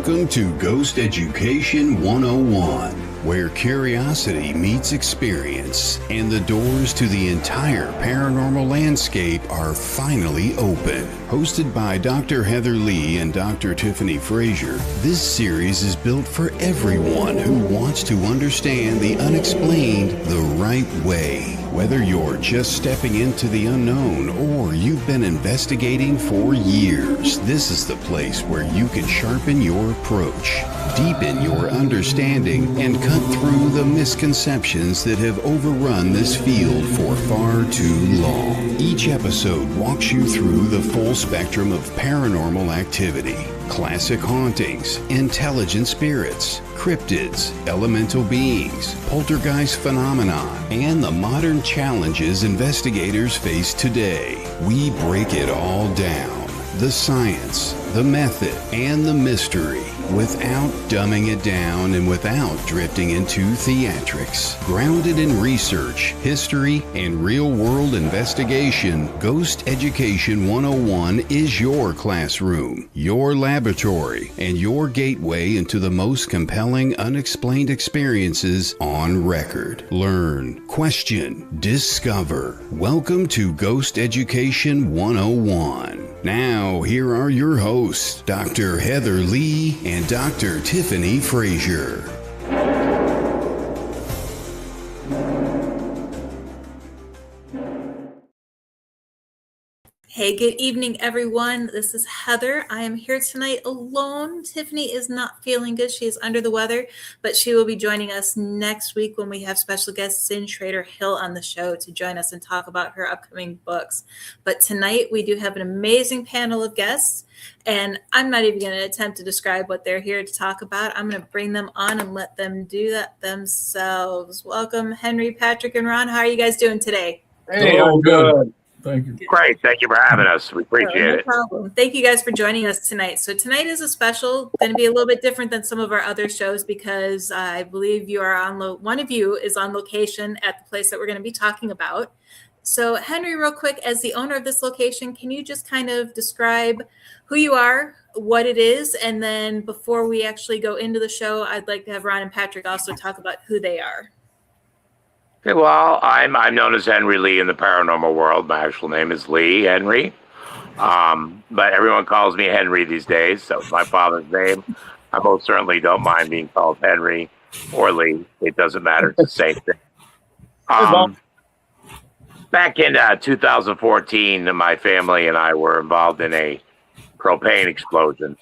Welcome to Ghost Education 101, where curiosity meets experience and the doors to the entire paranormal landscape are finally open. Hosted by Dr. Heather Lee and Dr. Tiffany Frazier, this series is built for everyone who wants to understand the unexplained the right way. Whether you're just stepping into the unknown or you've been investigating for years, this is the place where you can sharpen your approach, deepen your understanding, and cut through the misconceptions that have overrun this field for far too long. Each episode walks you through the full spectrum of paranormal activity. Classic hauntings, intelligent spirits, cryptids, elemental beings, poltergeist phenomenon, and the modern challenges investigators face today. We break it all down. The science, the method, and the mystery, without dumbing it down and without drifting into theatrics. Grounded in research, history, and real-world investigation, Ghost Education 101 is your classroom, your laboratory, and your gateway into the most compelling unexplained experiences on record. Learn, question, discover. Welcome to Ghost Education 101. Now, here are your hosts, Dr. Heather Lee and Dr. Tiffany Frazier. Hey, good evening, everyone. This is Heather. I am here tonight alone. Tiffany is not feeling good. She is under the weather, but she will be joining us next week when we have special guest Sin Schrader Hill on the show to join us and talk about her upcoming books. But tonight we do have an amazing panel of guests, and I'm not even going to attempt to describe what they're here to talk about. I'm going to bring them on and let them do that themselves. Welcome, Henry, Patrick, and Ron. How are you guys doing today? Hey, I'm good. Thank you. Great. Thank you for having us. We appreciate No it. problem. Thank you guys for joining us tonight. So tonight is a special, going to be a little bit different than some of our other shows because I believe you are on, one of you is on location at the place that we're going to be talking about. So Henry, real quick, as the owner of this location, can you just kind of describe who you are, what it is, and then before we actually go into the show, I'd like to have Ron and Patrick also talk about who they are. Okay, well, I'm known as Henry Lee in the paranormal world. My actual name is Lee Henry, but everyone calls me Henry these days. That was my father's name. I most certainly don't mind being called Henry or Lee. It doesn't matter. It's the same thing. Back in 2014, my family and I were involved in a propane explosion.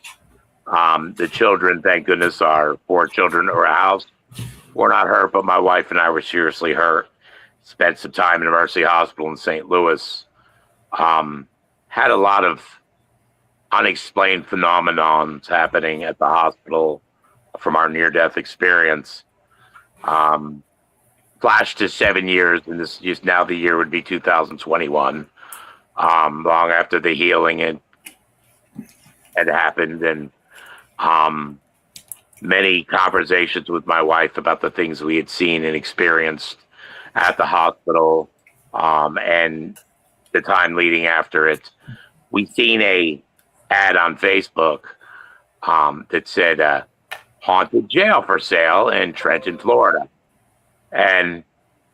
The children, thank goodness, our 4 children in our house were not hurt, but my wife and I were seriously hurt. Spent some time in Mercy Hospital in St. Louis. Had a lot of unexplained phenomenons happening at the hospital from our near-death experience. Flashed to 7 years, and this is now the year would be 2021. Long after the healing had happened, and many conversations with my wife about the things we had seen and experienced at the hospital, and the time leading after it. We seen a ad on Facebook that said haunted jail for sale in Trenton, Florida. And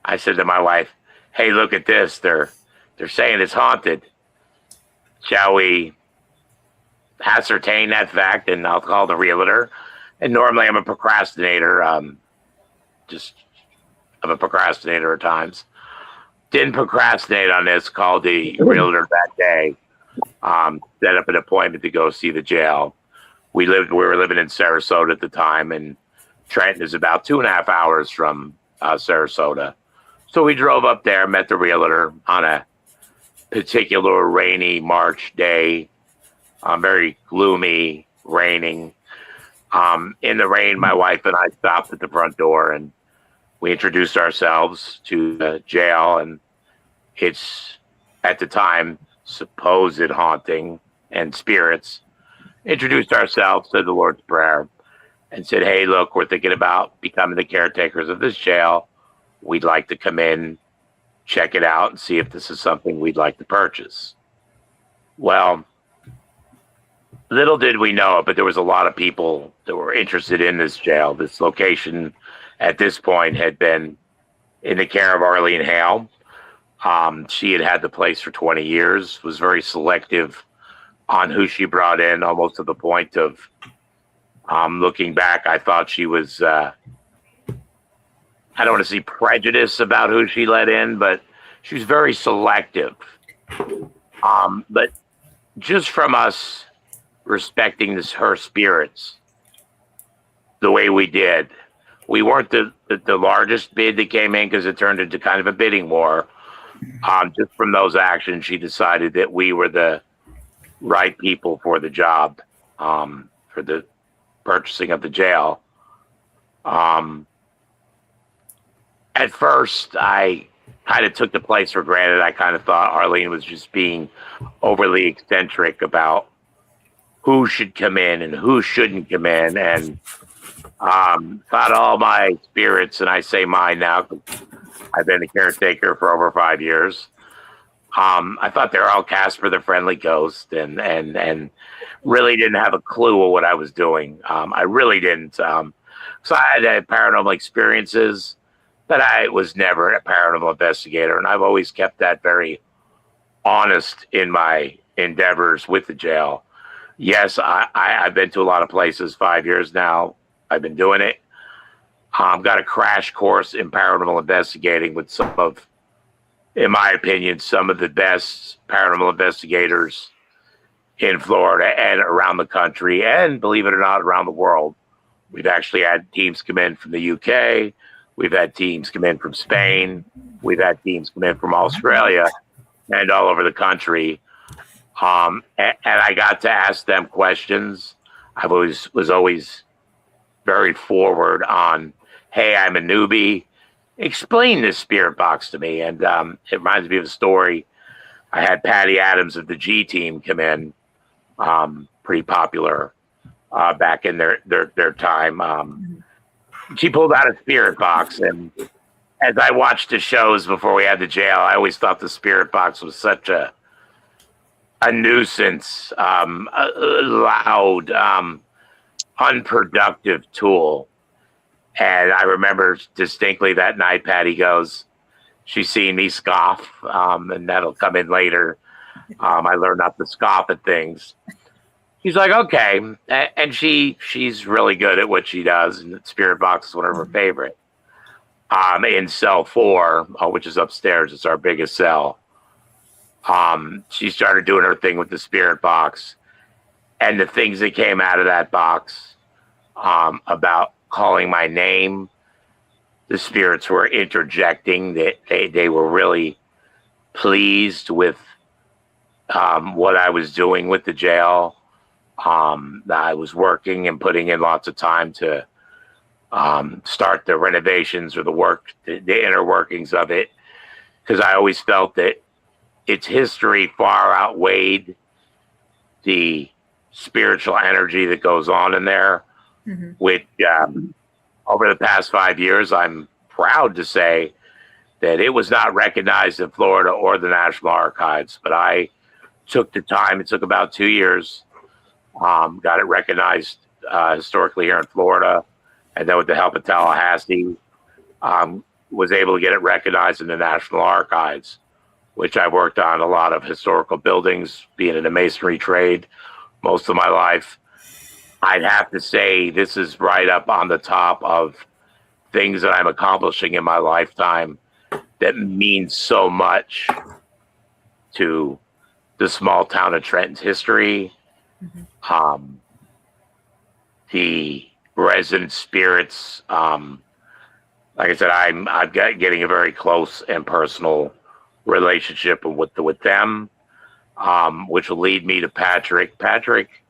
I said to my wife, hey, look at this. They're saying it's haunted. Shall we ascertain that fact? And I'll call the realtor. And normally I'm a procrastinator. I'm a procrastinator at times. Didn't procrastinate on this. Called the realtor that day. Set up an appointment to go see the jail. We were living in Sarasota at the time, and Trenton is about 2.5 hours from Sarasota. So we drove up there, met the realtor on a particular rainy March day. Very gloomy, raining. In the rain, my wife and I stopped at the front door and we introduced ourselves to the jail, and it's, at the time, supposed haunting and spirits. Introduced ourselves, said the Lord's Prayer, and said, hey, look, we're thinking about becoming the caretakers of this jail. We'd like to come in, check it out, and see if this is something we'd like to purchase. Well, little did we know it, but there was a lot of people that were interested in this jail. This location at this point had been in the care of Arlene Hale. She had had the place for 20 years, was very selective on who she brought in, almost to the point of, looking back, I thought she was, I don't want to say prejudice about who she let in, but she was very selective. But just from us respecting her spirits the way we did, we weren't the largest bid that came in because it turned into kind of a bidding war. Just from those actions, she decided that we were the right people for the job, for the purchasing of the jail. At first, I kind of took the place for granted. I kind of thought Arlene was just being overly eccentric about who should come in and who shouldn't come in, and thought all my spirits, and I say mine now, 'cause I've been a caretaker for over 5 years. I thought they were all Casper the Friendly Ghost, and really didn't have a clue of what I was doing. I really didn't. So I had paranormal experiences, but I was never a paranormal investigator, and I've always kept that very honest in my endeavors with the jail. Yes, I've been to a lot of places. 5 years now I've been doing it. Got a crash course in paranormal investigating with some of, in my opinion, some of the best paranormal investigators in Florida and around the country, and believe it or not, around the world. We've actually had teams come in from the UK. We've had teams come in from Spain. We've had teams come in from Australia and all over the country. And I got to ask them questions. I was always very forward on, hey, I'm a newbie. Explain this spirit box to me. And it reminds me of a story. I had Patty Adams of the G Team come in, pretty popular back in their time. She pulled out a spirit box, and as I watched the shows before we had the jail, I always thought the spirit box was such a nuisance, a loud, unproductive tool. And I remember distinctly that night, Patty goes, she's seen me scoff, and that'll come in later. I learned not to scoff at things. He's like, okay. And she's really good at what she does, and the spirit box is one of her favorite. In cell 4, which is upstairs, it's our biggest cell. She started doing her thing with the spirit box, and the things that came out of that box, about calling my name, the spirits were interjecting that they were really pleased with what I was doing with the jail. I was working and putting in lots of time to start the renovations or the work, the inner workings of it, because I always felt that its history far outweighed the spiritual energy that goes on in there. Mm-hmm. Which over the past 5 years, I'm proud to say that it was not recognized in Florida or the National Archives, but I took the time. It took about 2 years. Got it recognized historically here in Florida, and then with the help of Tallahassee, was able to get it recognized in the National Archives, which I worked on a lot of historical buildings, being in the masonry trade most of my life. I'd have to say this is right up on the top of things that I'm accomplishing in my lifetime that means so much to the small town of Trenton's history. Mm-hmm. The resident spirits, like I said, I'm getting a very close and personal relationship with them, which will lead me to Patrick. Patrick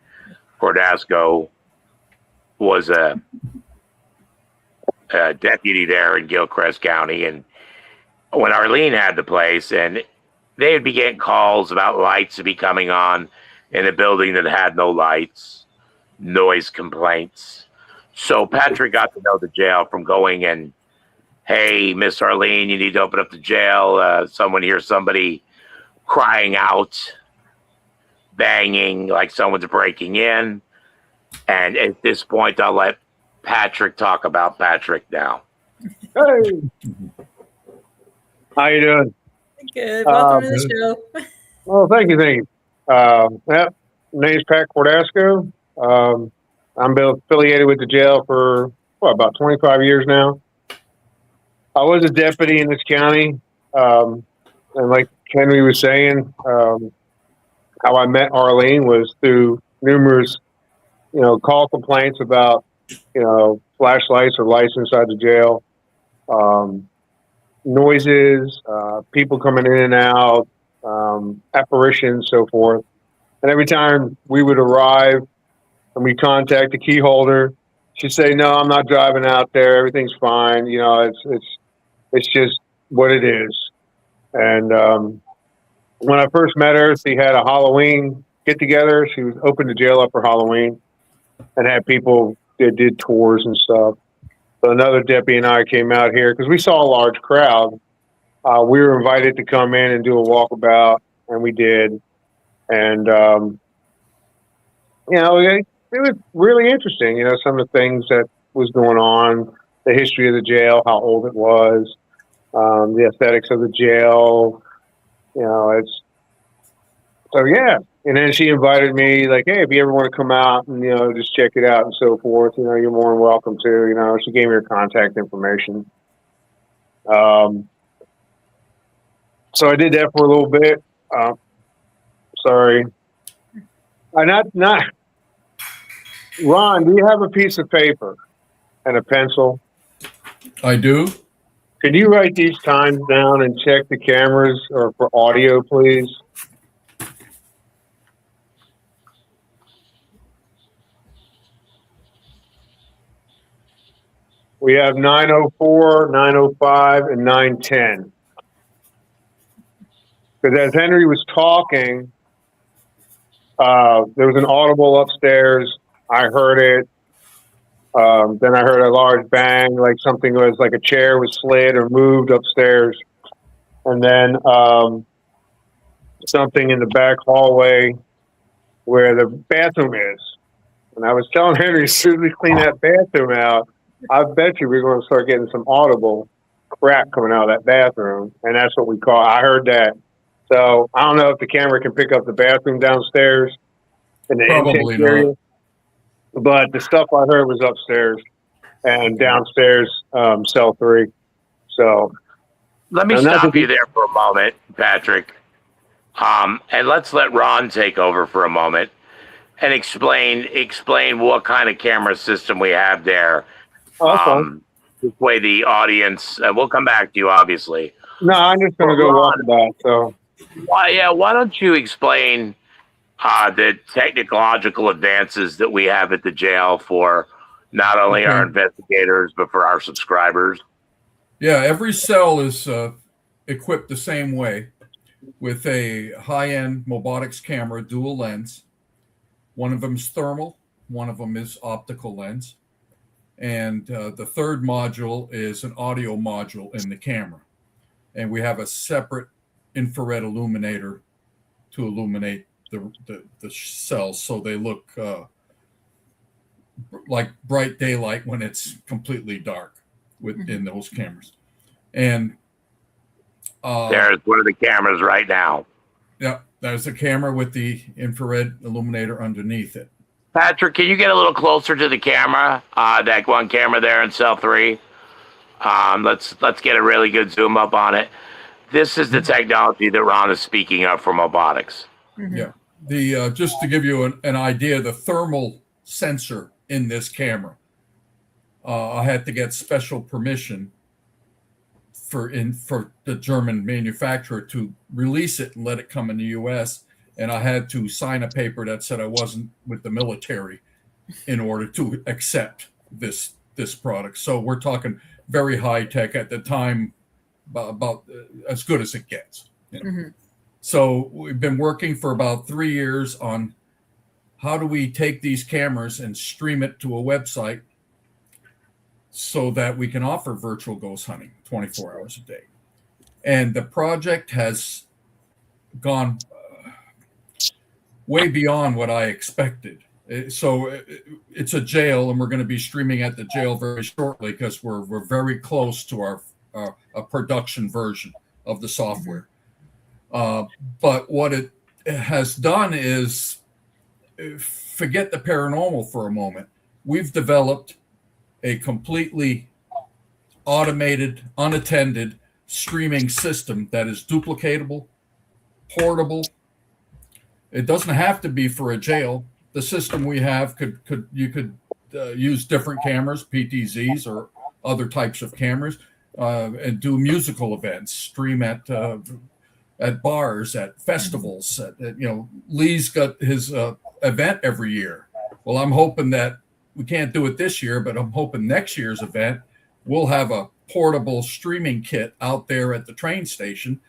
Cordasco was a deputy there in Gilchrist County, and when Arlene had the place, and they would be getting calls about lights to be coming on in a building that had no lights, noise complaints. So Patrick got to know the jail from going and, hey, Miss Arlene, you need to open up the jail. Someone hears somebody crying out. banging, like someone's breaking in. And at this point, I'll let Patrick talk about Patrick now. Hey, how you doing? Good. Welcome to the show. Well, thank you. Name's Pat Cordasco. I'm affiliated with the jail for about 25 years now. I was a deputy in this county, and like Henry was saying, how I met Arlene was through numerous, call complaints about, flashlights or lights inside the jail, noises, people coming in and out, apparitions, so forth. And every time we would arrive and we contact the key holder, she'd say, "No, I'm not driving out there. Everything's fine. It's just what it is." And when I first met her, she had a Halloween get together. She was opened the jail up for Halloween and had people that did tours and stuff. So another deputy and I came out here because we saw a large crowd. We were invited to come in and do a walkabout, and we did. And, it was really interesting, some of the things that was going on, the history of the jail, how old it was, the aesthetics of the jail, And then she invited me, like, "Hey, if you ever want to come out and, just check it out and so forth, you're more than welcome to." She gave me her contact information. So I did that for a little bit. Sorry. Not. Ron, do you have a piece of paper and a pencil? I do. Can you write these times down and check the cameras or for audio, please? We have 9:04, 9:05, and 9:10. Because as Henry was talking, there was an audible upstairs. I heard it. Then I heard a large bang, like something was like a chair was slid or moved upstairs. And then something in the back hallway where the bathroom is. And I was telling Henry, as soon as we clean that bathroom out, I bet you we're going to start getting some audible crap coming out of that bathroom. And that's what we call it. I heard that. So I don't know if the camera can pick up the bathroom downstairs in the Probably intake area. not. But the stuff I heard was upstairs and downstairs, cell 3. So let me stop you there for a moment, Patrick. And let's let Ron take over for a moment and explain what kind of camera system we have there. This way the audience, we'll come back to you, obviously. No, I'm just going to go walk about. So, why don't you explain the technological advances that we have at the jail for not only our investigators, but for our subscribers? Yeah, every cell is equipped the same way with a high-end Mobotics camera, dual lens. One of them is thermal, one of them is optical lens. And the third module is an audio module in the camera. And we have a separate infrared illuminator to illuminate the cells so they look like bright daylight when it's completely dark within those cameras. And there's one of the cameras right now. Yeah, there's a camera with the infrared illuminator underneath it. Patrick, can you get a little closer to the camera? That one camera there in cell 3. Let's get a really good zoom up on it. This is the technology that Ron is speaking of for Mobotics. Yeah. The just to give you an idea, the thermal sensor in this camera, I had to get special permission for the German manufacturer to release it and let it come in the U.S. And I had to sign a paper that said I wasn't with the military in order to accept this product. So we're talking very high tech at the time, about as good as it gets. You know? So we've been working for about 3 years on how do we take these cameras and stream it to a website so that we can offer virtual ghost hunting 24 hours a day. And the project has gone way beyond what I expected. So it's a jail, and we're going to be streaming at the jail very shortly because we're very close to our a production version of the software. But what it has done is forget the paranormal for a moment. We've developed a completely automated, unattended streaming system that is duplicatable, portable. It doesn't have to be for a jail. The system we have could use different cameras, PTZs or other types of cameras, and do musical events, stream at bars, at festivals. Lee's got his event every year. Well, I'm hoping that we can't do it this year, but I'm hoping next year's event we'll have a portable streaming kit out there at the train station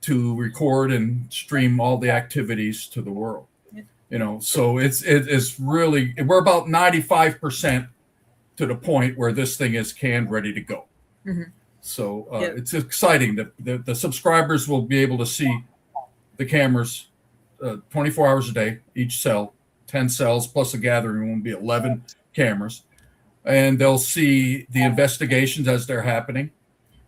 to record and stream all the activities to the world. So it's really, we're about 95% to the point where this thing is canned, ready to go. So it's exciting that the subscribers will be able to see the cameras 24 hours a day, each cell, 10 cells plus a gathering room will be 11 cameras. And they'll see the investigations as they're happening.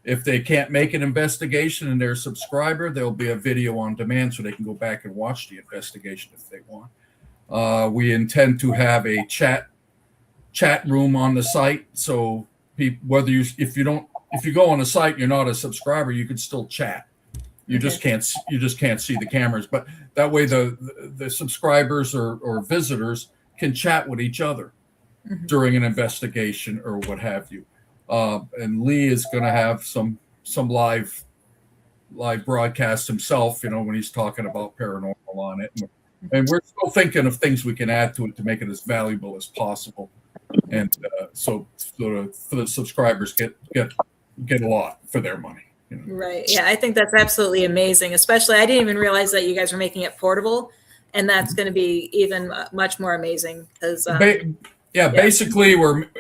If they can't make an investigation and they're a subscriber, there'll be a video on demand so they can go back and watch the investigation if they want. We intend to have a chat room on the site, so if you go on the site, you're not a subscriber, you can still chat. You just can't see the cameras, but that way the subscribers or visitors can chat with each other during an investigation or what have you. And Lee is going to have some live broadcast himself, when he's talking about paranormal on it. And we're still thinking of things we can add to it to make it as valuable as possible. And so the subscribers get a lot for their money. Right. Yeah, I think that's absolutely amazing. Especially, I didn't even realize that you guys were making it portable, and that's going to be even much more amazing. Because basically,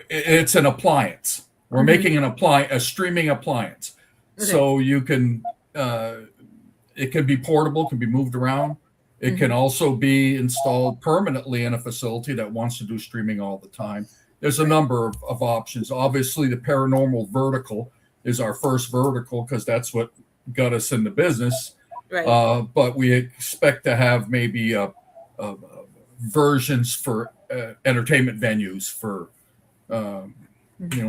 it's an appliance. We're making a streaming appliance, so you can. It can be portable, can be moved around. It can also be installed permanently in a facility that wants to do streaming all the time. There's a number of options. Obviously, the paranormal vertical is our first vertical because that's what got us in the business. Right. But we expect to have maybe versions for entertainment venues, for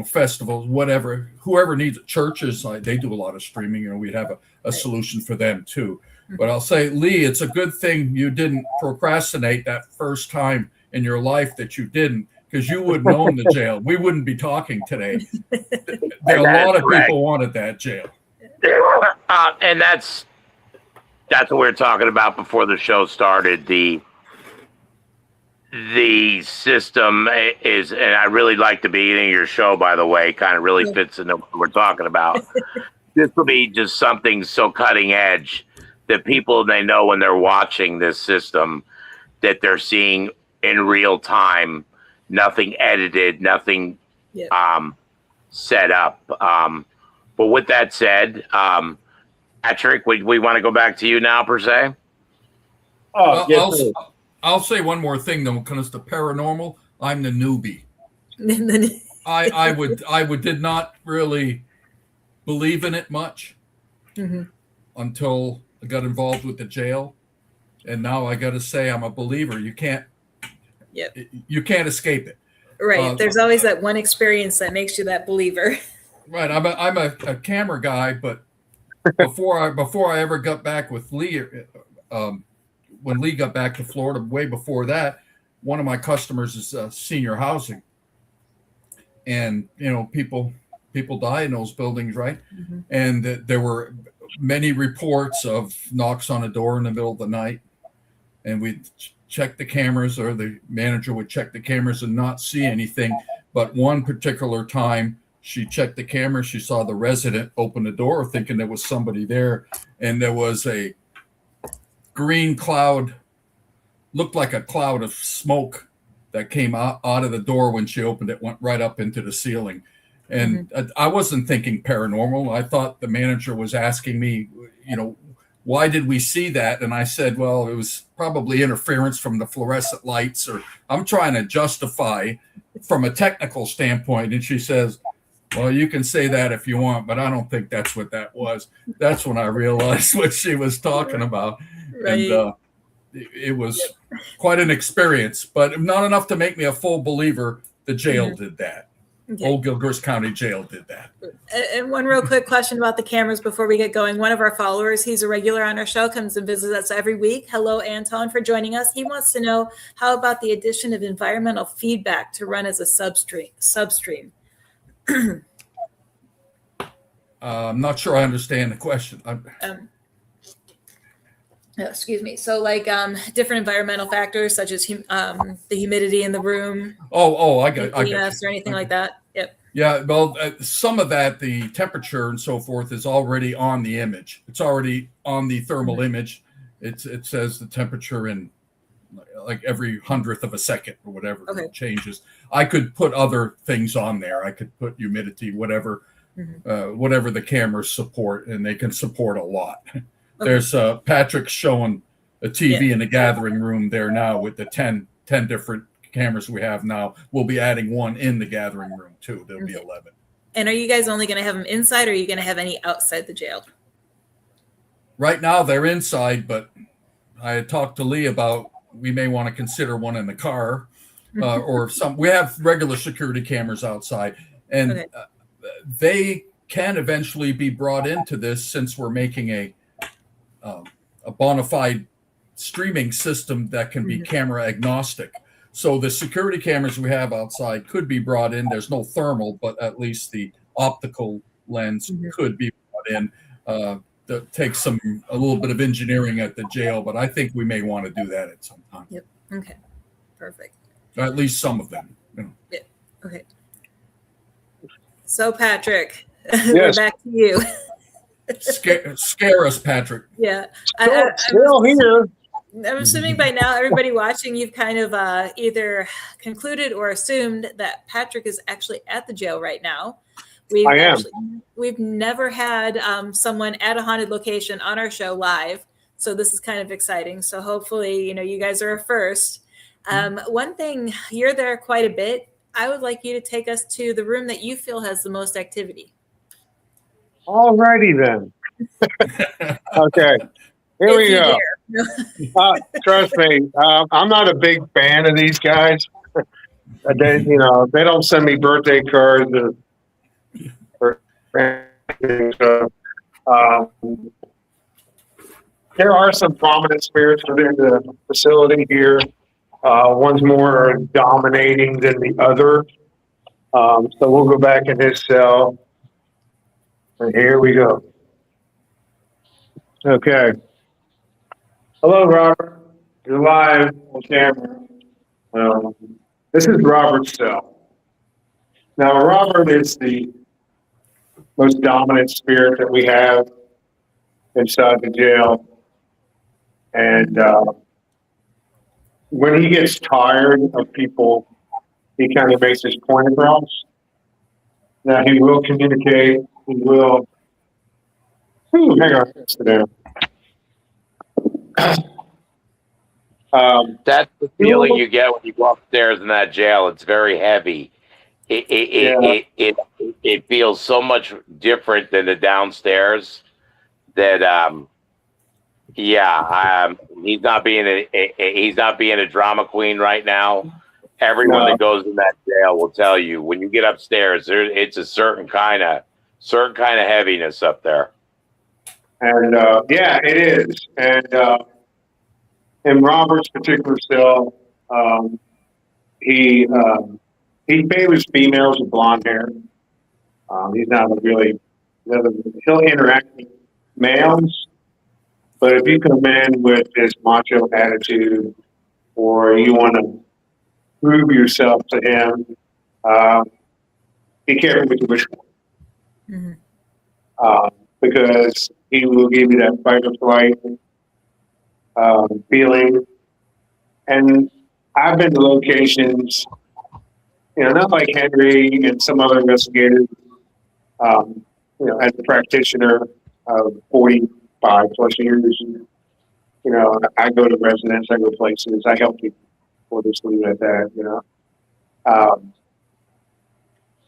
festivals, whatever. Whoever needs it. Churches, they do a lot of streaming. We'd have a solution for them too. But I'll say, Lee, it's a good thing you didn't procrastinate that first time in your life that you didn't, because you wouldn't own the jail. We wouldn't be talking today. There are a lot of people wanted that jail. And that's what we were talking about before the show started. The system is, and I really like the beginning of your show, by the way, kind of really fits into what we're talking about. This will be just something so cutting edge that people, they know when they're watching this system that they're seeing in real time, nothing edited, nothing set up. But with that said, Patrick, we want to go back to you now, per se? I'll say one more thing, though, when it comes to paranormal. I'm the newbie. I did not really believe in it much until I got involved with the jail, and now I got to say I'm a believer. You can't escape it. Right. There's always that one experience that makes you that believer. Right. I'm a camera guy, but before I ever got back with Lee, when Lee got back to Florida, way before that, one of my customers is senior housing, and people die in those buildings, right? And there were many reports of knocks on a door in the middle of the night, and we'd check the cameras, or the manager would check the cameras and not see anything. But one particular time, she checked the camera, she saw the resident open the door thinking there was somebody there, and there was a green cloud, looked like a cloud of smoke that came out of the door when she opened it, went right up into the ceiling. And I wasn't thinking paranormal. I thought the manager was asking me, why did we see that? And I said, well, it was probably interference from the fluorescent lights, or I'm trying to justify from a technical standpoint. And she says, well, you can say that if you want, but I don't think that's what that was. That's when I realized what she was talking about. Right. And it was quite an experience, but not enough to make me a full believer. The jail did that. Okay. Old Gilchrist County Jail did that. And one real quick question about the cameras before we get going. One of our followers, he's a regular on our show, comes and visits us every week. Hello, Anton, for joining us. He wants to know, how about the addition of environmental feedback to run as a substream? I'm not sure I understand the question. Excuse me. So like different environmental factors such as the humidity in the room. I got you. Or anything like that. Yep. Yeah, well, some of that, the temperature and so forth, is already on the image. It's already on the thermal image. It says the temperature in like every 100th of a second or whatever it changes. I could put other things on there. I could put humidity, whatever the cameras support, and they can support a lot. There's Patrick showing a TV in the gathering room there now with the 10 different cameras we have now. We'll be adding one in the gathering room too. There'll be 11. And are you guys only going to have them inside, or are you going to have any outside the jail? Right now they're inside, but I had talked to Lee about we may want to consider one in the car or some. We have regular security cameras outside, and they can eventually be brought into this since we're making a bona fide streaming system that can be camera agnostic. So the security cameras we have outside could be brought in. There's no thermal, but at least the optical lens could be brought in. That takes a little bit of engineering at the jail, but I think we may want to do that at some time. Yep. Okay. Perfect. Or at least some of them. Yep. Okay. So Patrick, we're back to you. Scare us, Patrick. Yeah. Still here. I'm assuming by now, everybody watching, you've kind of either concluded or assumed that Patrick is actually at the jail right now. We've never had someone at a haunted location on our show live. So this is kind of exciting. So hopefully, you guys are a first. One thing, you're there quite a bit. I would like you to take us to the room that you feel has the most activity. All righty then. Okay. Here we go. Trust me, I'm not a big fan of these guys. They don't send me birthday cards or anything. So, there are some prominent spirits within the facility here. One's more dominating than the other. So we'll go back in his cell. And here we go. Okay. Hello, Robert. You're live on camera. This is Robert's cell. Now, Robert is the most dominant spirit that we have inside the jail. And when he gets tired of people, he kind of makes his point across. Now, he will communicate. He will. Hang on. Sit down. That's the feeling you get when you go upstairs in that jail. It's very heavy. It feels so much different than the downstairs. That he's not being a drama queen right now. Everyone that goes in that jail will tell you when you get upstairs, it's a certain kind of heaviness up there. And it is. And in Robert's particular cell, he favors females with blonde hair. He's not really. He'll interact with males, but if you come in with this macho attitude, or you want to prove yourself to him, be careful with which one. Because he will give you that fight or flight feeling. And I've been to locations, not like Henry and some other investigators, as a practitioner of 40 5+ years. You know, I go to residents, I go places, I help people. We'll just leave it at that, you know.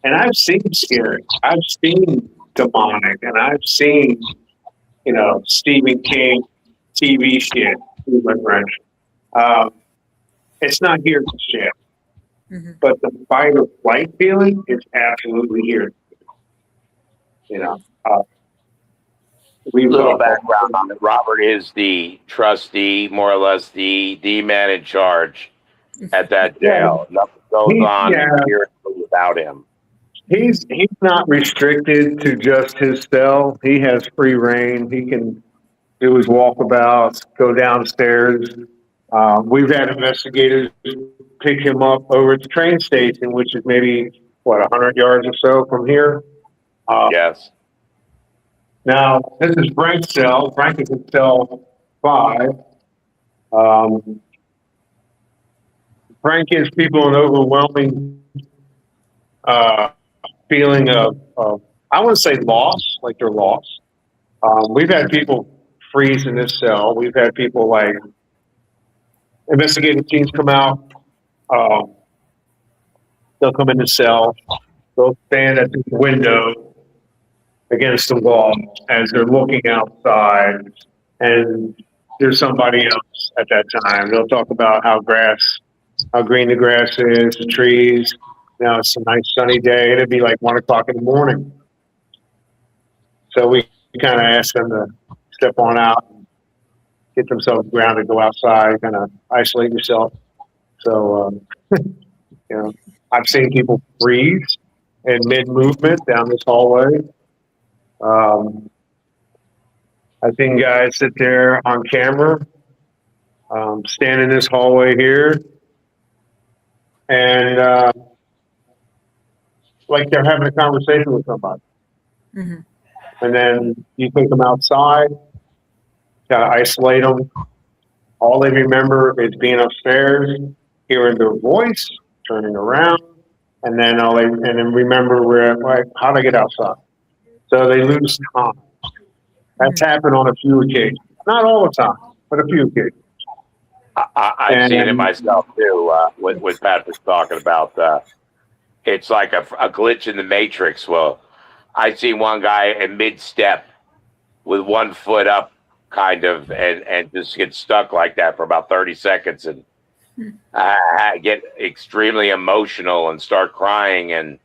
And I've seen scary, I've seen demonic, and I've seen, you know, Stephen King TV shit, my French. It's not here to shit, but the fight or flight feeling is absolutely here. You know, little background on it. Robert is the trustee, more or less the man in charge at that jail. Nothing goes on here without him. He's not restricted to just his cell. He has free reign. He can do his walkabouts, go downstairs. We've had investigators pick him up over at the train station, which is maybe 100 yards or so from here. Yes. Now, this is Frank's cell. Frank is in cell 5. Frank gives people an overwhelming feeling of I want to say loss, like they're lost. We've had people freeze in this cell. We've had people like investigative teams come out. They'll come in the cell. They'll stand at the window against the wall as they're looking outside, and there's somebody else at that time. They'll talk about how green the grass is, the trees. Now it's a nice sunny day. It'd be like 1 o'clock in the morning. So we kind of ask them to step on out, and get themselves grounded, go outside, kind of isolate yourself. So, you know, I've seen people freeze in mid-movement down this hallway. I've seen guys sit there on camera, stand in this hallway here, and like they're having a conversation with somebody. And then you take them outside, kind of isolate them. All they remember is being upstairs, hearing their voice, turning around, and then remember how'd I get outside? So they lose time. That's happened on a few occasions. Not all the time, but a few occasions. I've seen it myself too. With Patrick talking about it's like a glitch in the matrix. Well, I see one guy in mid-step with 1 foot up, kind of, and just get stuck like that for about 30 seconds, and I get extremely emotional and start crying and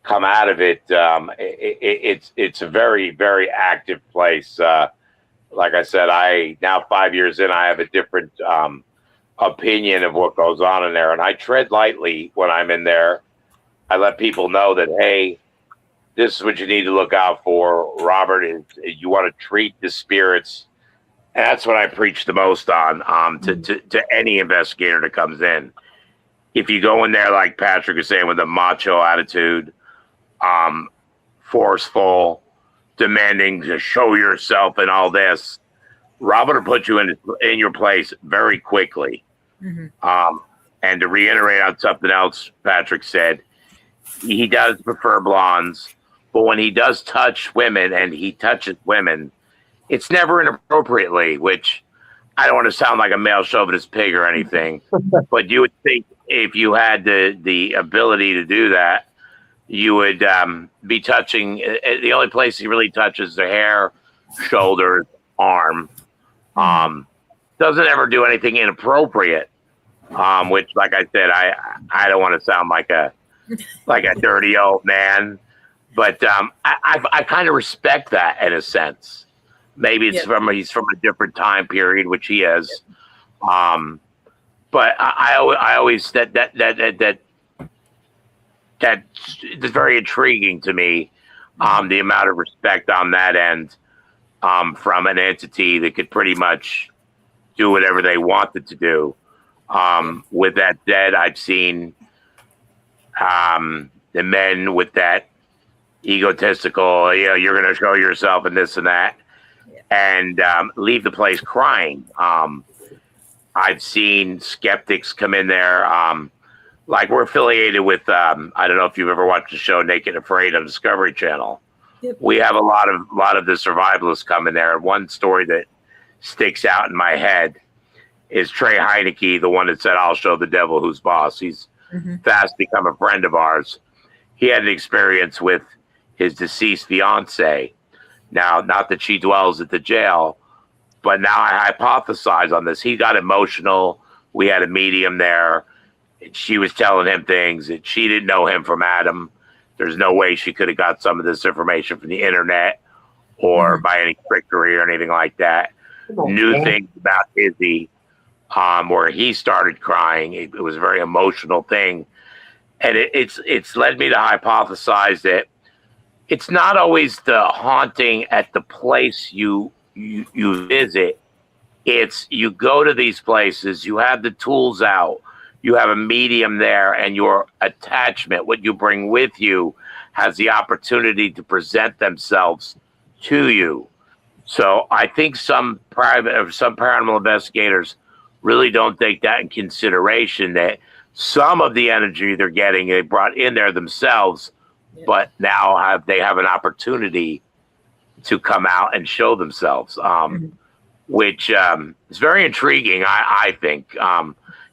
come out of it. It's a very, very active place. Like I said, now 5 years in, I have a different opinion of what goes on in there, and I tread lightly when I'm in there. I let people know that, hey, this is what you need to look out for. Robert, you want to treat the spirits. And that's what I preach the most on to any investigator that comes in. If you go in there, like Patrick was saying, with a macho attitude, forceful, demanding to show yourself and all this, Robert will put you in your place very quickly. And to reiterate on something else Patrick said, he does prefer blondes, but when he does touch women, and he touches women, it's never inappropriately, which I don't want to sound like a male chauvinist pig or anything, but you would think if you had the ability to do that, you would be touching. The only place he really touches the hair, shoulders, arm. Doesn't ever do anything inappropriate, which, like I said, I don't want to sound like a dirty old man, but I kind of respect that in a sense. Maybe it's he's from a different time period, which he is. But I always that's very intriguing to me. The amount of respect on that end from an entity that could pretty much do whatever they wanted to do. With that said, I've seen the men with that egotistical, you're going to show yourself and this and that, and leave the place crying. I've seen skeptics come in there. Like, we're affiliated with, I don't know if you've ever watched the show Naked Afraid on Discovery Channel. Yep. we have a lot of the survivalists coming there. One story that sticks out in my head is Trey Heineke, the one that said, "I'll show the devil who's boss." He's fast become a friend of ours. He had an experience with his deceased fiance. Now, not that she dwells at the jail, but now I hypothesize on this. He got emotional. We had a medium there. She was telling him things that she didn't know him from Adam. There's no way she could have got some of this information from the internet or by any trickery or anything like that. Knew things about Izzy, where he started crying. It was a very emotional thing. And it's led me to hypothesize that it's not always the haunting at the place you visit. It's you go to these places, you have the tools out, you have a medium there, and your attachment, what you bring with you, has the opportunity to present themselves to you. So I think some paranormal investigators really don't take that in consideration, that some of the energy they're getting, they brought in there themselves, but now they have an opportunity to come out and show themselves, which is very intriguing, I think.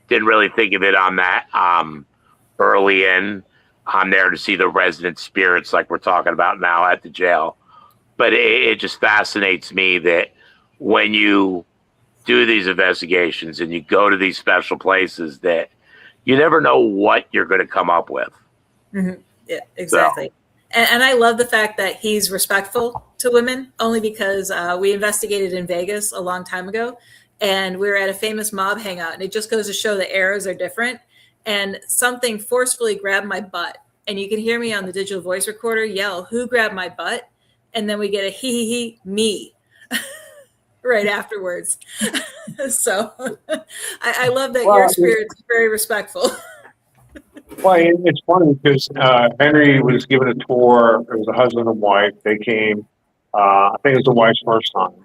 Didn't really think of it on that early in. I'm there to see the resident spirits like we're talking about now at the jail. But it just fascinates me that when you do these investigations and you go to these special places, that you never know what you're going to come up with. Yeah, exactly. So. And I love the fact that he's respectful to women, only because we investigated in Vegas a long time ago. And we were at a famous mob hangout, and it just goes to show the eras are different. And something forcefully grabbed my butt, and you can hear me on the digital voice recorder yell, "Who grabbed my butt?" And then we get a he, me right afterwards. So I love that your spirit's very respectful. Well, it's funny because Henry was given a tour. It was a husband and wife. They came, I think it was the wife's first time.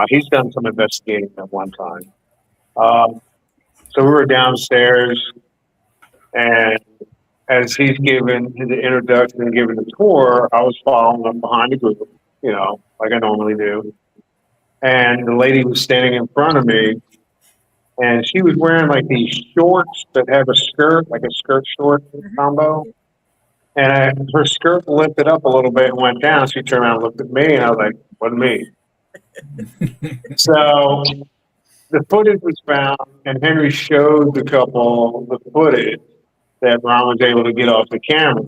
He's done some investigating at one time. So we were downstairs, and as he's given the introduction and giving the tour, I was following up behind the group, like I normally do. And the lady was standing in front of me, and she was wearing like these shorts that have a skirt, like a skirt short combo. And her skirt lifted up a little bit and went down. She turned around and looked at me, and I was like, "What me?" So the footage was found, and Henry showed the couple the footage that Ron was able to get off the camera,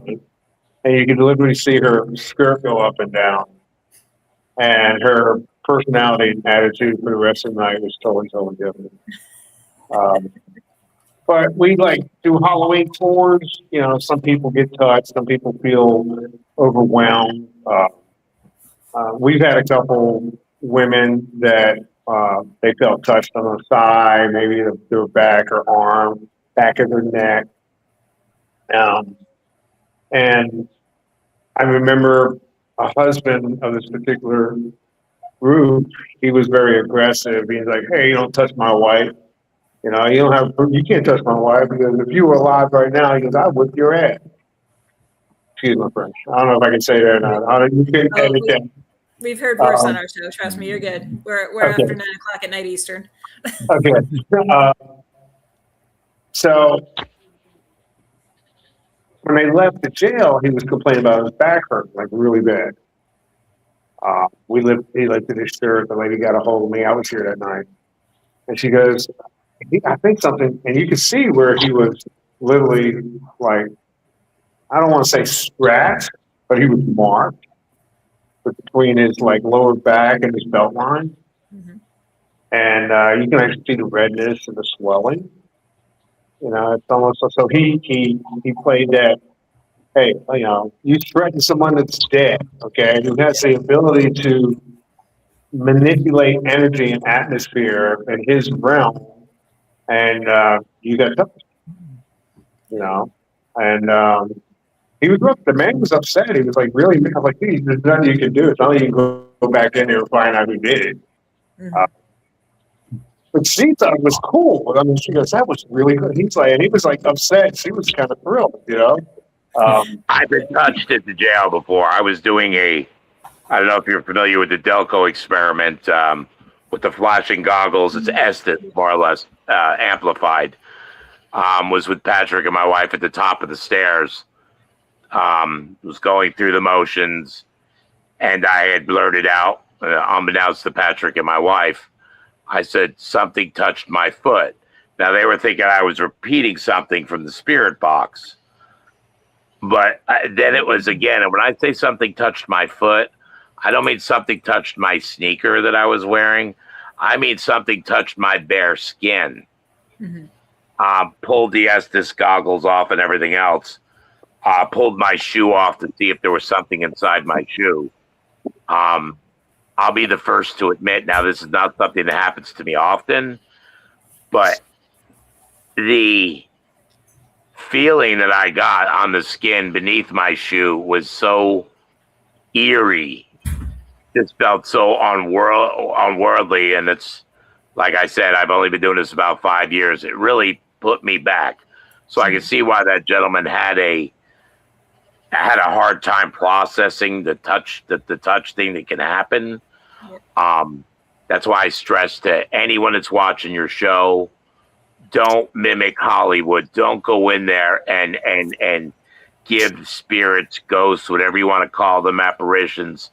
and you could literally see her skirt go up and down, and her personality and attitude for the rest of the night was totally different. But we do Halloween tours. Some people get touched, some people feel overwhelmed. We've had a couple women that they felt touched on the side, maybe their back or arm, back of their neck. And I remember a husband of this particular group, he was very aggressive. He's like, "Hey, you don't touch my wife. You can't touch my wife, because if you were alive right now," he goes, "I'd whip your ass." Excuse my French. I don't know if I can say that or not. You can't anything. We've heard worse on our show. Trust me, you're good. We're okay. After 9 o'clock at night Eastern. Okay. So when they left the jail, he was complaining about his back hurt, really bad. He lifted his shirt. The lady got a hold of me. I was here that night. And she goes, I think something, and you could see where he was literally I don't want to say scratched, but he was marked between his lower back and his belt line. And you can actually see the redness and the swelling. It's almost so he played that. Hey, you threaten someone that's dead, okay, who has the ability to manipulate energy and atmosphere in his realm, and you got touched, And he was the man was upset. He was really, I'm like, "Geez, there's nothing you can do. It's not like you can go back in there and find out who did it." But she thought it was cool. I mean, she goes, "That was really good." He was upset. She was kind of thrilled, I've been touched at the jail before. I was doing I don't know if you're familiar with the Delco experiment with the flashing goggles. It's Estes, more or less, amplified. Was with Patrick and my wife at the top of the stairs. Was going through the motions, and I had blurted out, unbeknownst to Patrick and my wife, I said, something touched my foot. Now, they were thinking I was repeating something from the spirit box. But then it was, again, and when I say something touched my foot, I don't mean something touched my sneaker that I was wearing. I mean something touched my bare skin. Pulled the Estes goggles off and everything else. Pulled my shoe off to see if there was something inside my shoe. I'll be the first to admit, now this is not something that happens to me often, but the feeling that I got on the skin beneath my shoe was so eerie. Just felt so unworldly, and it's, like I said, I've only been doing this about 5 years. It really put me back. So I can see why that gentleman had a hard time processing the touch thing that can happen. That's why I stress to anyone that's watching your show, don't mimic Hollywood. Don't go in there and give spirits, ghosts, whatever you want to call them, apparitions.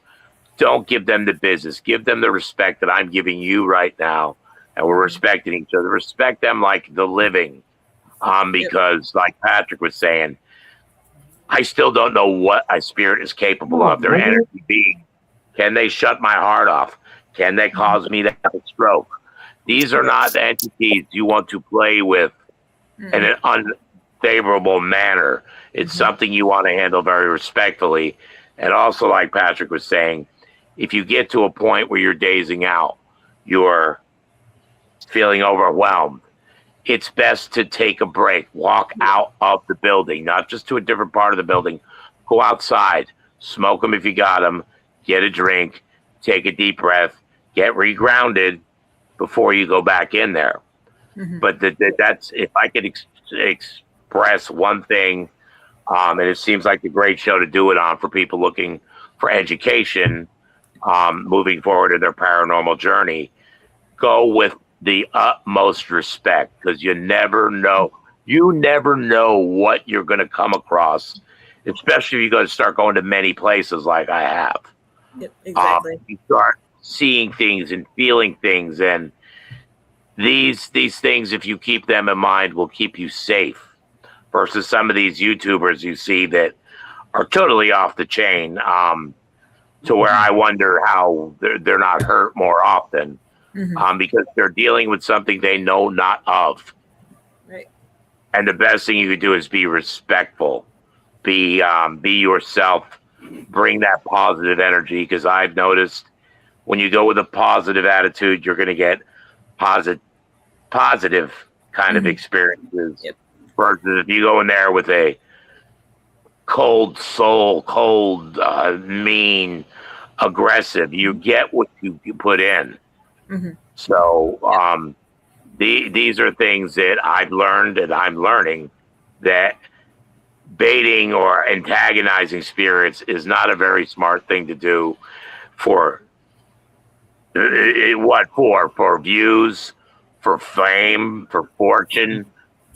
Don't give them the business. Give them the respect that I'm giving you right now, and we're respecting each other. Respect them like the living, because like Patrick was saying, I still don't know what a spirit is capable of. Their energy being, can they shut my heart off? Can they cause me to have a stroke? These are not entities you want to play with in an unfavorable manner. It's something you want to handle very respectfully. And also, like Patrick was saying, if you get to a point where you're dazing out, you're feeling overwhelmed, it's best to take a break, walk out of the building, not just to a different part of the building. Go outside, smoke them if you got them, get a drink, take a deep breath, get regrounded before you go back in there. But that's, if I could express one thing, and it seems like a great show to do it on for people looking for education, moving forward in their paranormal journey, go with the utmost respect, because you never know what you're going to come across, especially if you're going to start going to many places like I have. Yep, exactly. You start seeing things and feeling things, and these things, if you keep them in mind, will keep you safe versus some of these YouTubers you see that are totally off the chain, to where I wonder how they're not hurt more often. Because they're dealing with something they know not of. Right. And the best thing you could do is be respectful, be yourself, bring that positive energy. Because I've noticed when you go with a positive attitude, you're going to get positive kind of experiences. Yep. Versus if you go in there with a cold soul, mean, aggressive, you get what you put in. So these are things that I've learned and I'm learning, that baiting or antagonizing spirits is not a very smart thing to do for views, for fame, for fortune.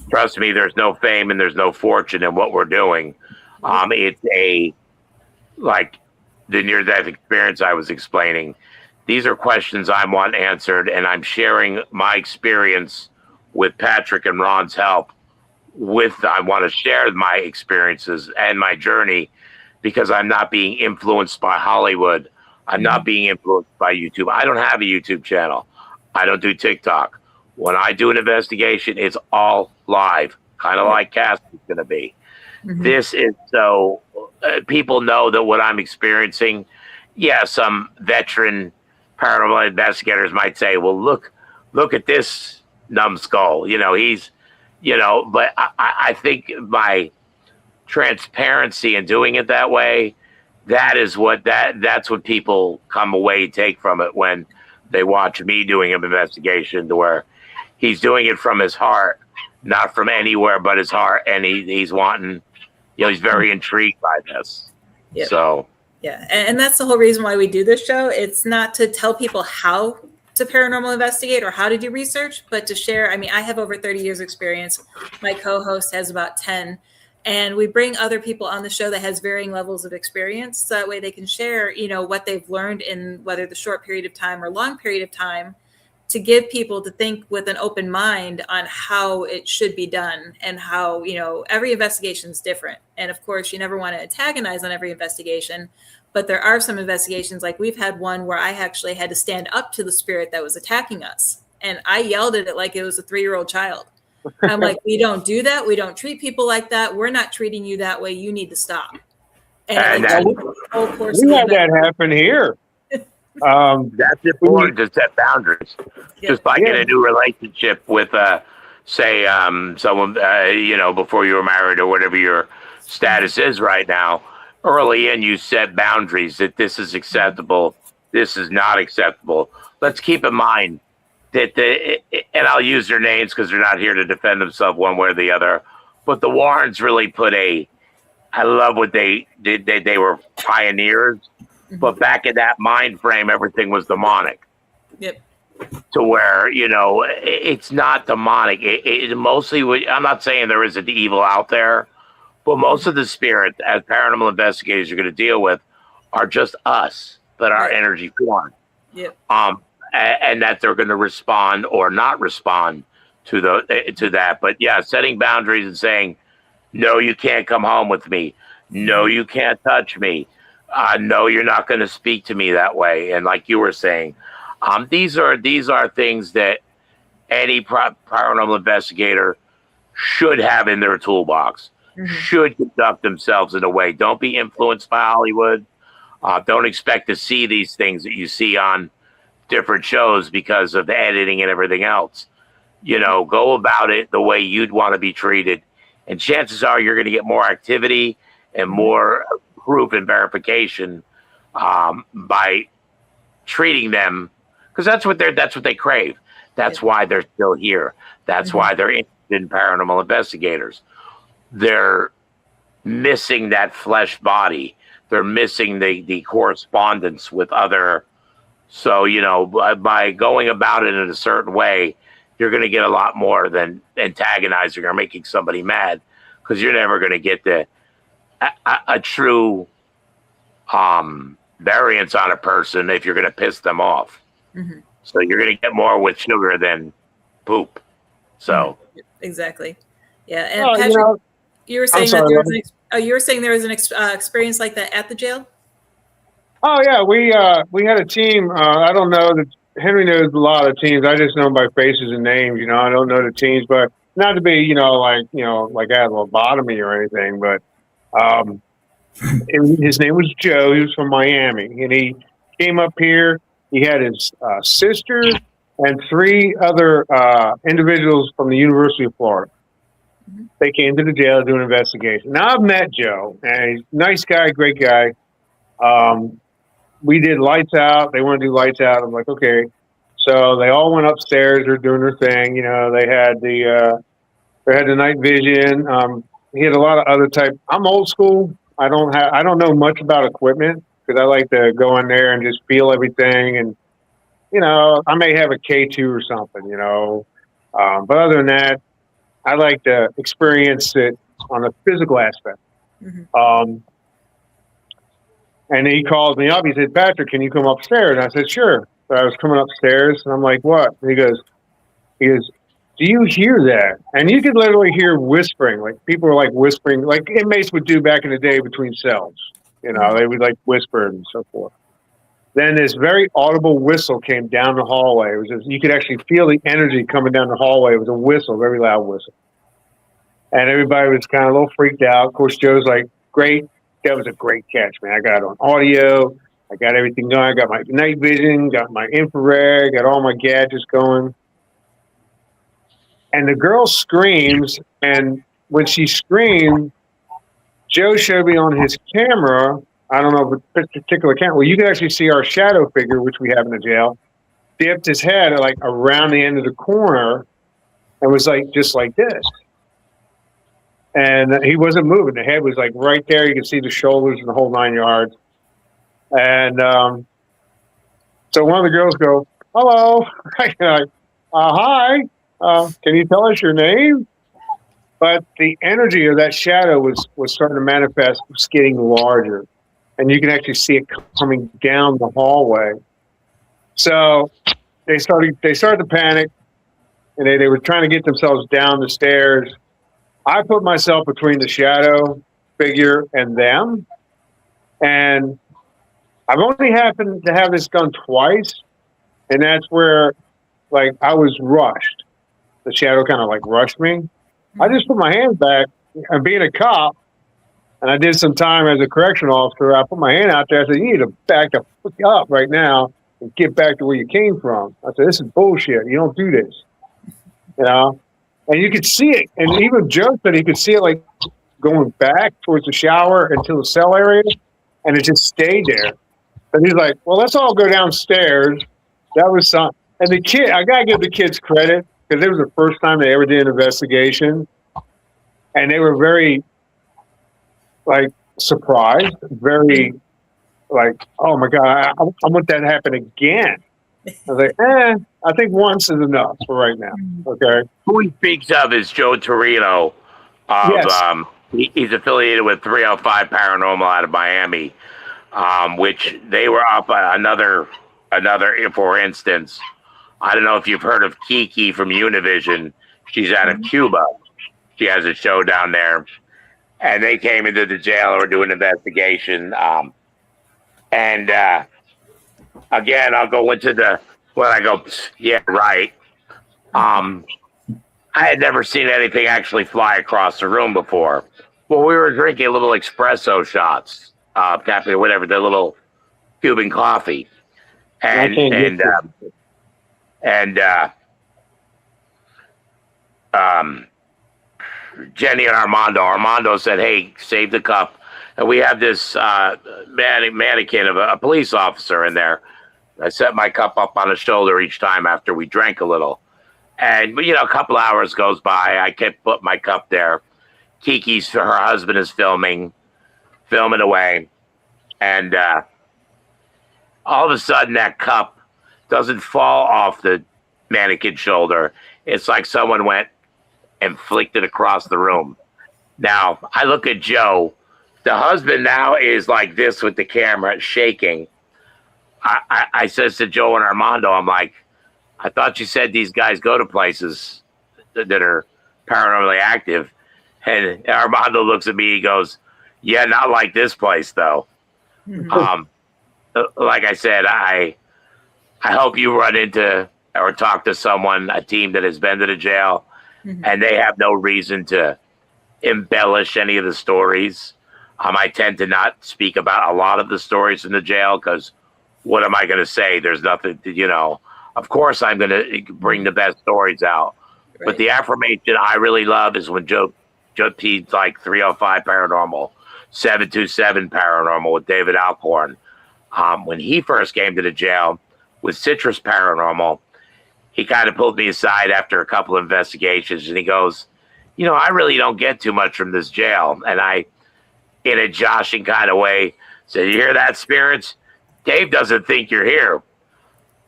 Trust me, there's no fame and there's no fortune in what we're doing. It's like the near-death experience I was explaining. These are questions I want answered, and I'm sharing my experience with Patrick and Ron's help. I want to share my experiences and my journey, because I'm not being influenced by Hollywood. I'm not being influenced by YouTube. I don't have a YouTube channel. I don't do TikTok. When I do an investigation, it's all live, kind of like Cass is going to be. This is so people know that what I'm experiencing, some veteran paranormal investigators might say, well, look at this numbskull, but I think my transparency in doing it that way, that's what people come away, take from it when they watch me doing an investigation, to where he's doing it from his heart, not from anywhere but his heart. And he's wanting he's very intrigued by this. Yep. So yeah, and that's the whole reason why we do this show. It's not to tell people how to paranormal investigate or how to do research, but to share. I mean, I have over 30 years experience. My co-host has about 10. And we bring other people on the show that has varying levels of experience. So that way they can share, what they've learned in whether the short period of time or long period of time, to give people to think with an open mind on how it should be done and how, every investigation is different. And of course, you never want to antagonize on every investigation, but there are some investigations, like we've had one where I actually had to stand up to the spirit that was attacking us. And I yelled at it like it was a 3-year-old child. I'm like, we don't do that. We don't treat people like that. We're not treating you that way. You need to stop. And we had that happen here. That's important to set boundaries. Yeah. Just like in a new relationship with, say, someone, before you were married or whatever your status is right now, early in you set boundaries that this is acceptable, this is not acceptable. Let's keep in mind that and I'll use their names because they're not here to defend themselves one way or the other, but the Warrens really I love what they did. They were pioneers, but back in that mind frame, everything was demonic. Yep. To where, it's not demonic. It mostly, I'm not saying there isn't evil out there, but most of the spirits, as paranormal investigators are going to deal with, are just us, that our energy form. Yep. And that they're going to respond or not respond to that. But yeah, setting boundaries and saying, no, you can't come home with me. No, you can't touch me. No, you're not going to speak to me that way. And like you were saying, these are things that any paranormal investigator should have in their toolbox. Should conduct themselves in a way. Don't be influenced by Hollywood. Don't expect to see these things that you see on different shows because of the editing and everything else. Go about it the way you'd want to be treated, and chances are you're going to get more activity and more proof and verification by treating them, because that's what they crave. That's why they're still here. That's why they're interested in paranormal investigators. They're missing that flesh body. They're missing the correspondence with other. So, by going about it in a certain way, you're going to get a lot more than antagonizing or making somebody mad, because you're never going to get a true variance on a person if you're going to piss them off. So you're going to get more with sugar than poop. So exactly. Yeah. And Patrick, you were saying there was an experience like that at the jail? Oh yeah, we had a team. I don't know that Henry knows a lot of teams. I just know them by faces and names. I don't know the teams, but not to be like I had lobotomy or anything. But his name was Joe. He was from Miami, and he came up here. He had his sister and 3 other individuals from the University of Florida. They came to the jail to do an investigation. Now I've met Joe, and he's a nice guy, great guy. We did lights out. They want to do lights out. I'm like, okay. So they all went upstairs. They're doing their thing. They had the night vision. He had a lot of other type. I'm old school. I don't know much about equipment, because I like to go in there and just feel everything. And, I may have a K2 or something, but other than that, I like to experience it on a physical aspect. And he called me up. He said, Patrick, can you come upstairs? And I said, sure. So I was coming upstairs, and I'm like, what? And he goes, do you hear that? And you could literally hear whispering, like people were like whispering, like inmates would do back in the day between cells. They would like whisper and so forth. Then this very audible whistle came down the hallway. It was just, you could actually feel the energy coming down the hallway. It was a whistle, very loud whistle. And everybody was kind of a little freaked out. Of course, Joe's like, great. That was a great catch, man. I got it on audio. I got everything going. I got my night vision, got my infrared, got all my gadgets going. And the girl screams, and when she screamed, Joe showed me on his camera, I don't know if it's a particular camera, well, you can actually see our shadow figure, which we have in the jail, dipped his head like around the end of the corner and was like, just like this. and he wasn't moving. The head was like right there. You could see the shoulders and the whole 9 yards. And so one of the girls go, "Hello." Like, hi. Can you tell us your name? But the energy of that shadow was starting to manifest, was getting larger, and you can actually see it coming down the hallway. So they started to panic, and they were trying to get themselves down the stairs. I put myself between the shadow figure and them, and I've only happened to have this done twice, and that's where, like, I was rushed. The shadow kind of like rushed me. I just put my hands back, and being a cop, and I did some time as a correctional officer, I put my hand out there. I said, "You need to back the fuck up right now and get back to where you came from." I said, "This is bullshit. You don't do this." You know? And you could see it. And even Joe said he could see it like going back towards the shower into the cell area, and it just stayed there. And he's like, "Well, let's all go downstairs." That was some. And the kid, I got to give the kids credit, because it was the first time they ever did an investigation. And they were very, like, surprised, very, like, "Oh my God, I want that to happen again." I was like, I think once is enough for right now. Okay. Who he speaks of is Joe Torino. Yes. He's affiliated with 305 Paranormal out of Miami, which they were up another, for instance. I don't know if you've heard of Kiki from Univision. She's out of Cuba. She has a show down there. And they came into the jail and were doing an investigation. Again, I'll go into yeah, right. I had never seen anything actually fly across the room before. Well, we were drinking little espresso shots, cafe, whatever, the little Cuban coffee. Jenny and Armando said, "Hey, save the cup." And we have this mannequin of a police officer in there. I set my cup up on his shoulder each time after we drank a little. And, a couple hours goes by. I kept putting my cup there. Kiki's, her husband, is filming away. And all of a sudden, that cup doesn't fall off the mannequin's shoulder. It's like someone went and flicked it across the room. Now, I look at Joe. The husband now is like this with the camera, shaking. I says to Joe and Armando, I'm like, "I thought you said these guys go to places that are paranormally active." And Armando looks at me, he goes, "Yeah, not like this place, though." Mm-hmm. Like I said, I hope you run into or talk to someone, a team that has been to the jail, and they have no reason to embellish any of the stories. I tend to not speak about a lot of the stories in the jail, because what am I going to say? There's nothing to, of course I'm going to bring the best stories out. Right. But the affirmation I really love is when Joe P's like 305 Paranormal, 727 Paranormal with David Alcorn. When he first came to the jail with Citrus Paranormal, he kind of pulled me aside after a couple of investigations, and he goes, "I really don't get too much from this jail." And I, in a joshing kind of way, said, "You hear that, spirits? Dave doesn't think you're here."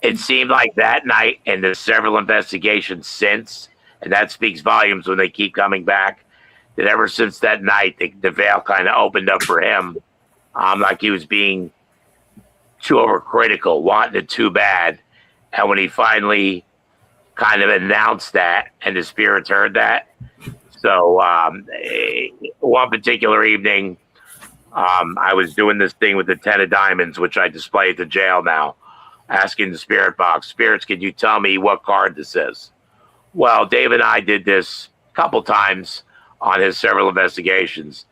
It seemed like that night, and there's several investigations since, and that speaks volumes when they keep coming back, that ever since that night, the veil kind of opened up for him. Like he was being too overcritical, wanting it too bad. And when he finally kind of announced that, and the spirits heard that. So one particular evening, I was doing this thing with the 10 of diamonds, which I display at the jail now, asking the spirit box, "Spirits, can you tell me what card this is?" Well, Dave and I did this a couple times on his several investigations.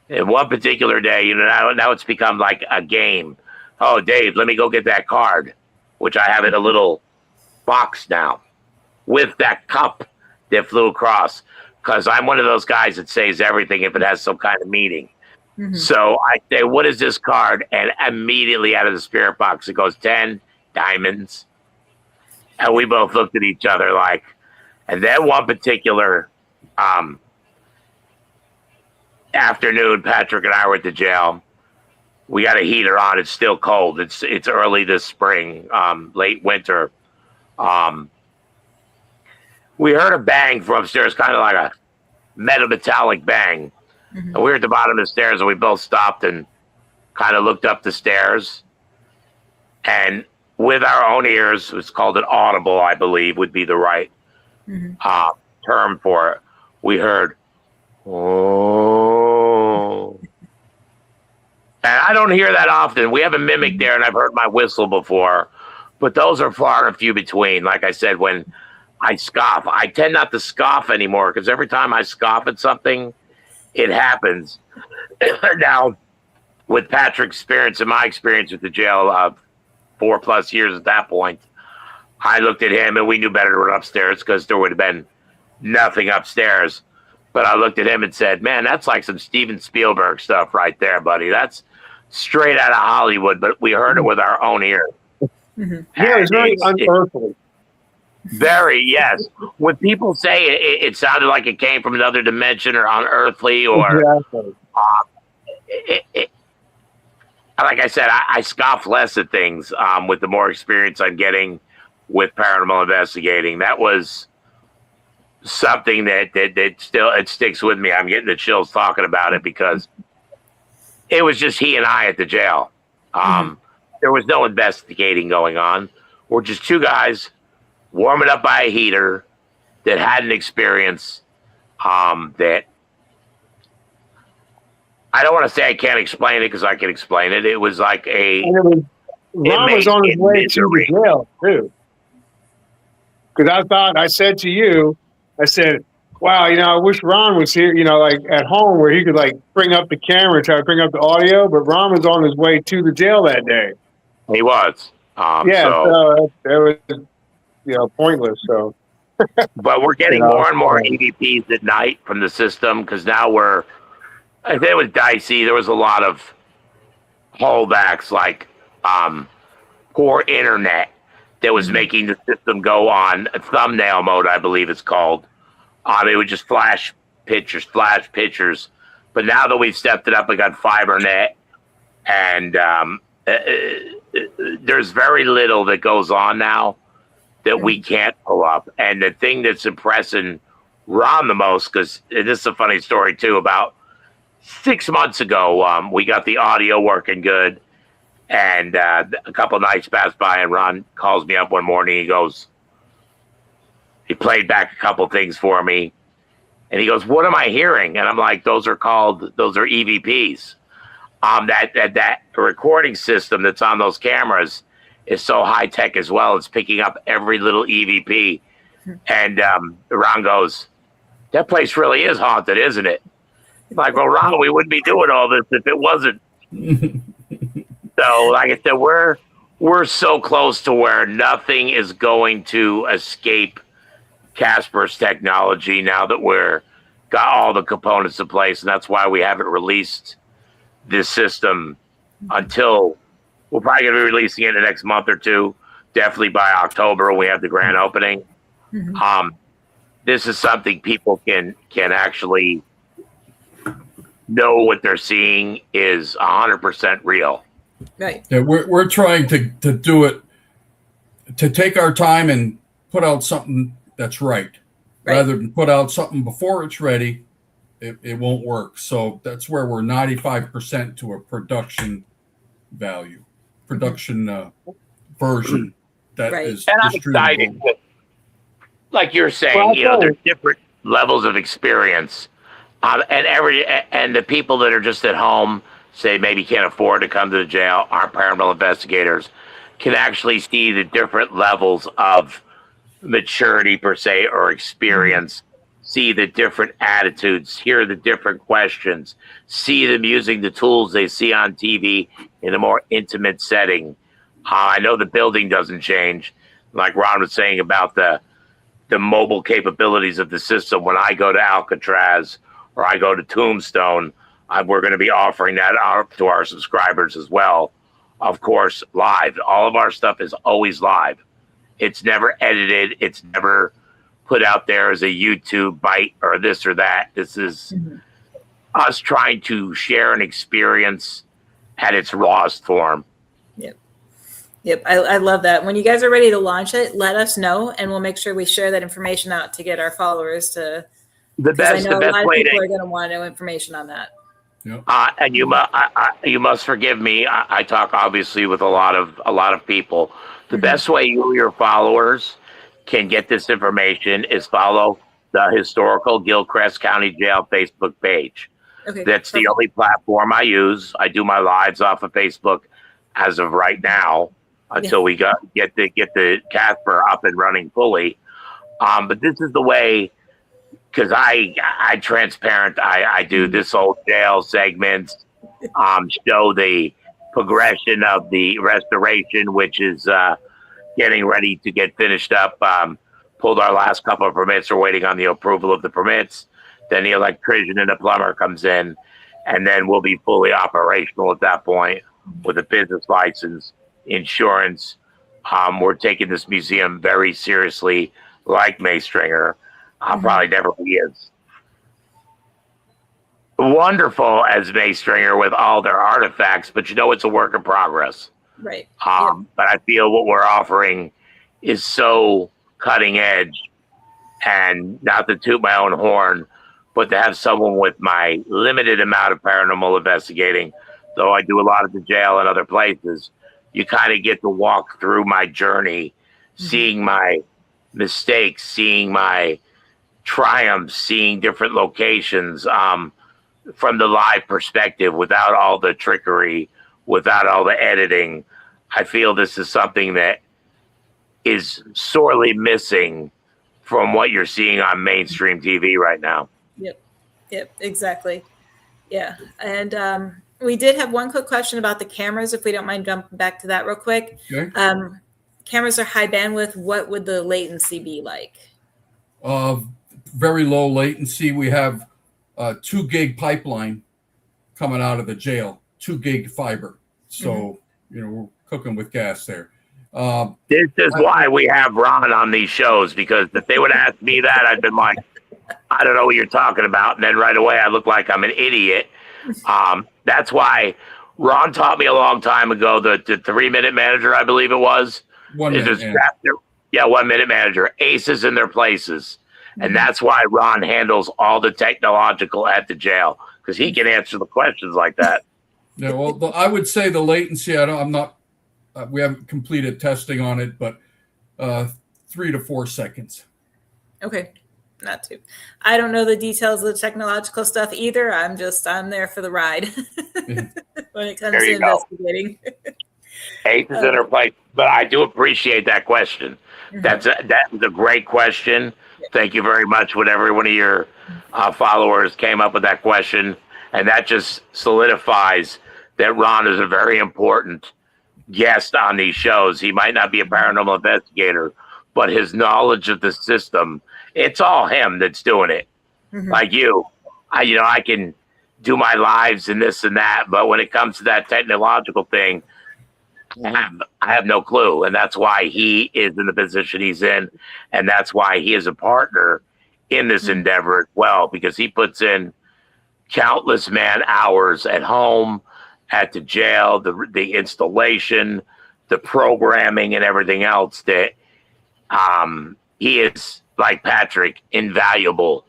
And one particular day, now it's become like a game. "Oh, Dave, let me go get that card," which I have in a little box now with that cup that flew across, because I'm one of those guys that says everything if it has some kind of meaning. Mm-hmm. So I say, "What is this card?" And immediately out of the spirit box, it goes 10 diamonds. And we both looked at each other like, and then one particular afternoon, Patrick and I were at the jail. We got a heater on. It's still cold. It's early this spring, late winter. We heard a bang from upstairs, kind of like a metallic bang. And we were at the bottom of the stairs, and we both stopped and kind of looked up the stairs. And with our own ears, it's called an audible, I believe, would be the right term for it. We heard, oh. And I don't hear that often. We have a mimic there, and I've heard my whistle before. But those are far and few between. Like I said, when I scoff, I tend not to scoff anymore, because every time I scoff at something, it happens. Now, with Patrick's experience and my experience with the jail, 4+ years at that point, I looked at him and we knew better to run upstairs because there would have been nothing upstairs. But I looked at him and said, man, that's like some Steven Spielberg stuff right there, buddy. That's straight out of Hollywood, but we heard it with our own ears. Yeah, it's very unearthly. Very, yes. When people say it sounded like it came from another dimension or unearthly, or exactly. Like I said, I scoff less at things with the more experience I'm getting with paranormal investigating. That was something that still it sticks with me. I'm getting the chills talking about it because it was just he and I at the jail. There was no investigating going on. We're just two guys warming up by a heater that had an experience that I don't want to say I can't explain it, because I can explain it. It was like Ron was on his way to the jail too. Because I said to you, I said, wow, I wish Ron was here, like at home where he could like bring up the camera and try to bring up the audio, but Ron was on his way to the jail that day. He was. So it was, pointless. So, but we're getting more and more EVPs at night from the system, because now I think it was dicey. There was a lot of holdbacks, like poor internet that was making the system go on thumbnail mode, I believe it's called. It would just flash pictures. But now that we've stepped it up, we got fiber net, and there's very little that goes on now that we can't pull up. And the thing that's impressing Ron the most, because this is a funny story too, about 6 months ago, we got the audio working good, and a couple of nights passed by, and Ron calls me up one morning. He played back a couple things for me, and he goes, what am I hearing? And I'm like, those are EVPs. That recording system that's on those cameras is so high tech as well. It's picking up every little EVP. And Ron goes, that place really is haunted, isn't it? I'm like, well, Ron, we wouldn't be doing all this if it wasn't. So, like I said, we're so close to where nothing is going to escape Casper's technology now that we're got all the components in place, and that's why we haven't released this system until we're probably going to be releasing it in the next month or two. Definitely by October when we have the grand opening. This is something people can actually know what they're seeing is 100% real. Right. Yeah, we're trying to do it, to take our time and put out something that's right. Rather than put out something before it's ready, it won't work. So that's where we're 95% to a production value, production version that is and I'm excited. Like you're saying, there's different levels of experience, and the people that are just at home, say maybe can't afford to come to the jail, aren't paranormal investigators, can actually see the different levels of maturity per se or experience, see the different attitudes, hear the different questions, see them using the tools they see on TV in a more intimate setting. I know the building doesn't change, like Ron was saying about the mobile capabilities of the system. When I go to Alcatraz or I go to Tombstone, we're going to be offering that out to our subscribers as well. Of course, live. All of our stuff is always live. It's never edited. It's never put out there as a YouTube bite or this or that. This is us trying to share an experience at its rawest form. Yep. I love that. When you guys are ready to launch it, let us know, and we'll make sure we share that information out to get our followers to. The best a lot of way people to, are going to want to know information on that. Yep. and you must forgive me. I talk obviously with a lot of people. The best way you or your followers can get this information is follow the historical Gilchrist County Jail Facebook page. Okay. That's the only platform I use. I do my lives off of Facebook as of right now until we get the Casper up and running fully. But this is the way, because I transparent. I do this old jail segments, show the progression of the restoration, which is getting ready to get finished up. Pulled our last couple of permits. We're waiting on the approval of the permits. Then the electrician and the plumber comes in, and then we'll be fully operational at that point with a business license, insurance. We're taking this museum very seriously, like Maystringer. Probably never is wonderful as Maystringer with all their artifacts, but it's a work in progress. Right. But I feel what we're offering is so cutting edge, and not to toot my own horn, but to have someone with my limited amount of paranormal investigating, though I do a lot at the jail and other places, you kind of get to walk through my journey, seeing my mistakes, seeing my triumphs, seeing different locations from the live perspective without all the trickery, without all the editing. I feel this is something that is sorely missing from what you're seeing on mainstream TV right now. Yep, exactly. Yeah. And we did have one quick question about the cameras, if we don't mind jumping back to that real quick. Okay. Cameras are high bandwidth. What would the latency be like? Very low latency. We have 2 gig pipeline coming out of the jail, 2 gig fiber. So, we're cooking with gas there. This is why we have Ron on these shows, because if they would ask me that, I'd been like, I don't know what you're talking about. And then right away, I look like I'm an idiot. That's why Ron taught me a long time ago, the 3-minute manager, I believe it was. 1 minute. 1 minute manager, aces in their places. And that's why Ron handles all the technological at the jail, because he can answer the questions like that. Yeah, well, I would say the latency, we haven't completed testing on it, but 3 to 4 seconds. Okay. Not too. I don't know the details of the technological stuff either. I'm there for the ride when it comes to investigating. Aces in her place. But I do appreciate that question. That was a great question. Thank you very much. When every one of your followers came up with that question, and that just solidifies that Ron is a very important guest on these shows. He might not be a paranormal investigator, but his knowledge of the system, it's all him that's doing it. Like you, I can do my lives and this and that, but when it comes to that technological thing, I have no clue. And that's why he is in the position he's in. And that's why he is a partner in this endeavor as well, because he puts in countless man hours at home, at the jail, the installation, the programming, and everything else that he is, like Patrick, invaluable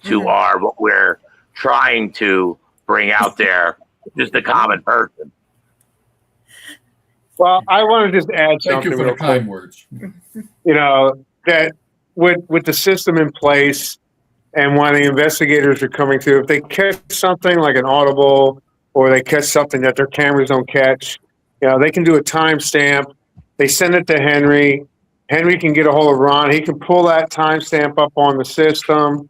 to what we're trying to bring out there, just the common person. Well, I want to just add something. Thank you for the kind words. That with the system in place, and when the investigators are coming through, if they catch something like an audible, or they catch something that their cameras don't catch, they can do a timestamp. They send it to Henry. Henry can get a hold of Ron. He can pull that timestamp up on the system,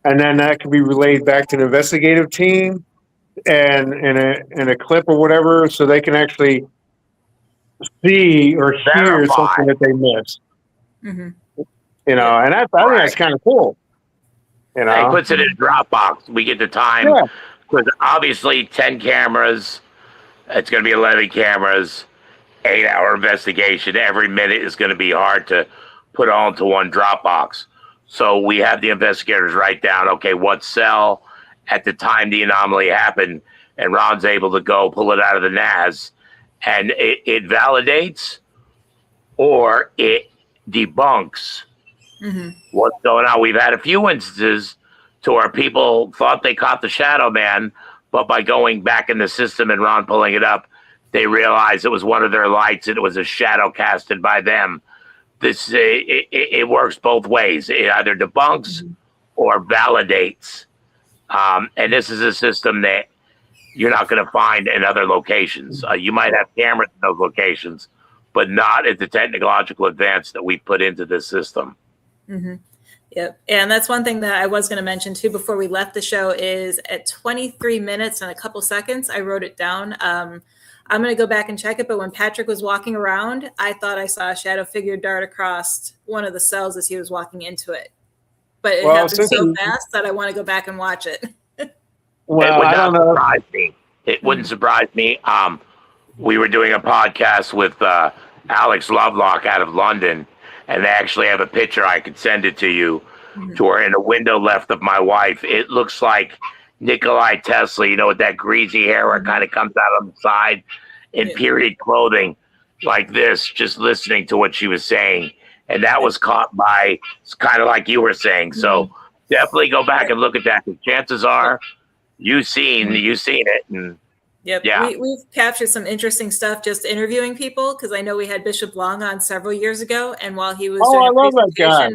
and then that can be relayed back to the investigative team and in a clip or whatever, so they can actually see or hear something that they missed. And I think that's kind of cool. He puts it in Dropbox. We get the time, because obviously 10 cameras, it's going to be 11 cameras, 8-hour investigation. Every minute is going to be hard to put onto one Dropbox. So we have the investigators write down, okay, what cell at the time the anomaly happened, and Ron's able to go pull it out of the NAS, and it validates or it debunks what's going on. We've had a few instances to where people thought they caught the shadow man, but by going back in the system and Ron pulling it up, they realized it was one of their lights and it was a shadow casted by them. This it works both ways. It either debunks or validates. And this is a system that you're not going to find in other locations. You might have cameras in those locations, but not at the technological advance that we put into this system. Yep. And that's one thing that I was going to mention too before we left the show is at 23 minutes and a couple seconds, I wrote it down. I'm going to go back and check it. But when Patrick was walking around, I thought I saw a shadow figure dart across one of the cells as he was walking into it. But it happened so fast that I want to go back and watch it. Well, it would I don't know. surprise me. It wouldn't surprise me. We were doing a podcast with Alex Lovelock out of London, and they actually have a picture. I could send it to you. To where in the window left of my wife, it looks like Nikolai Tesla, you know, with that greasy hair where it kind of comes out on the side, in period clothing like this, just listening to what she was saying. And that was caught by, it's kind of like you were saying. So definitely go back and look at that, because chances are you've seen it. And we've captured some interesting stuff just interviewing people, because I know we had Bishop Long on several years ago, and while he was doing I love that guy.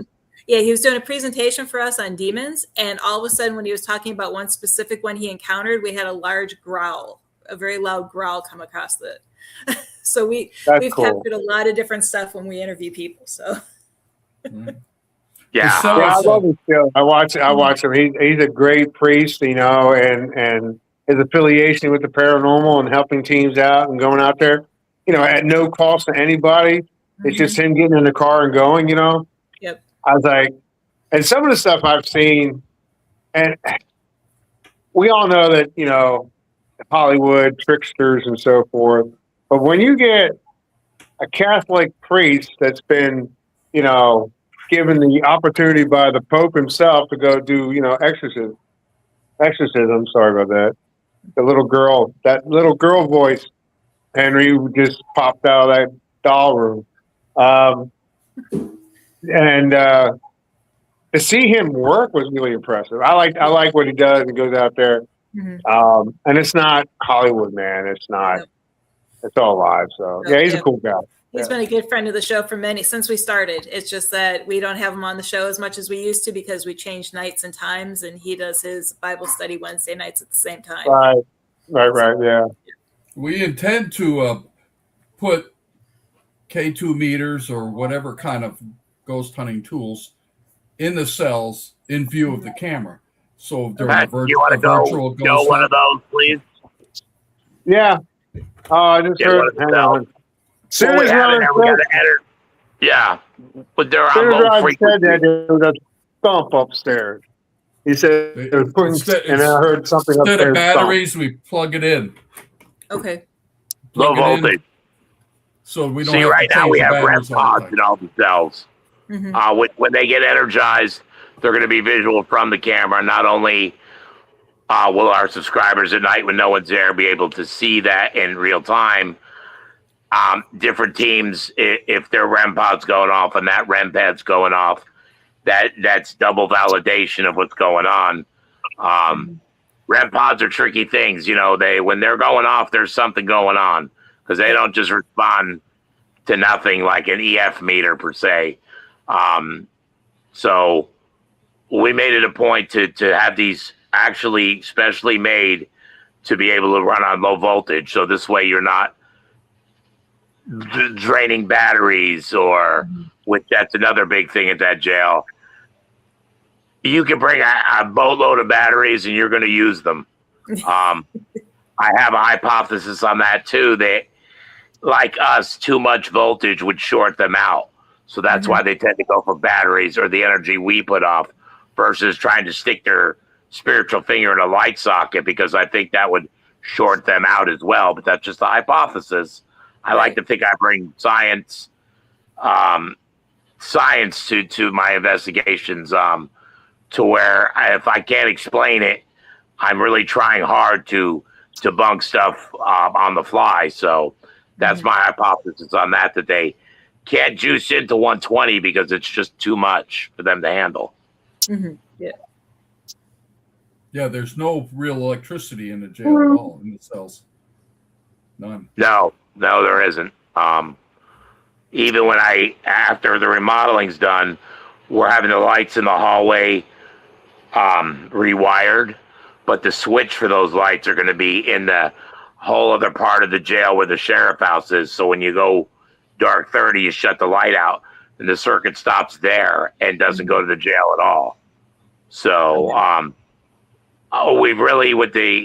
Yeah, he was doing a presentation for us on demons, and all of a sudden when he was talking about one specific one he encountered, we had a large growl, a very loud growl come across the so we've captured a lot of different stuff when we interview people. So I love his show. I watch him. He's a great priest, you know, and his affiliation with the paranormal and helping teams out and going out there, you know, at no cost to anybody. It's just him getting in the car and going, you know. I was like, and some of the stuff I've seen, and we all know that, you know, Hollywood tricksters and so forth. But when you get a Catholic priest that's been, you know, given the opportunity by the Pope himself to go do, you know, exorcism, sorry about that. That little girl voice, Henry, just popped out of that doll room. And to see him work was really impressive. I like what he does and goes out there. And it's not Hollywood, man. It's not. It's all live. So he's a cool guy. He's been a good friend of the show since we started. It's just that we don't have him on the show as much as we used to because we changed nights and times, and he does his Bible study Wednesday nights at the same time. Right. Yeah. We intend to put K2 meters or whatever kind of ghost hunting tools in the cells in view of the camera. So during Matt, you want to go one of those, please? Yeah. I just heard. Hang on. Soon as Ron enter. Yeah, but there are low frequency. There was a thump upstairs. He said they were putting, and I heard something upstairs. Instead of batteries, we plug it in. Okay. Low voltage. So we don't. See, right now we have REM pods in in all the cells. When they get energized, they're going to be visual from the camera. Not only will our subscribers at night when no one's there be able to see that in real time, different teams, if their REM pod's going off and that REM pad's going off, that's double validation of what's going on. REM pods are tricky things. You know, when they're going off, there's something going on because they don't just respond to nothing like an EF meter per se. So we made it a point to have these actually specially made to be able to run on low voltage. So this way you're not draining batteries which that's another big thing at that jail. You can bring a boatload of batteries and you're going to use them. I have a hypothesis on that too, that like us, too much voltage would short them out. So that's why they tend to go for batteries or the energy we put off versus trying to stick their spiritual finger in a light socket, because I think that would short them out as well. But that's just a hypothesis. I like to think I bring science to my investigations to where if I can't explain it, I'm really trying hard to debunk stuff on the fly. So that's my hypothesis on that they can't juice into 120 because it's just too much for them to handle. Yeah. Yeah, there's no real electricity in the jail at all, in the cells. None. No, there isn't. Even when after the remodeling's done, we're having the lights in the hallway rewired, but the switch for those lights are going to be in the whole other part of the jail where the sheriff house is. So when you go dark 30, you shut the light out, and the circuit stops there and doesn't go to the jail at all. So, we've really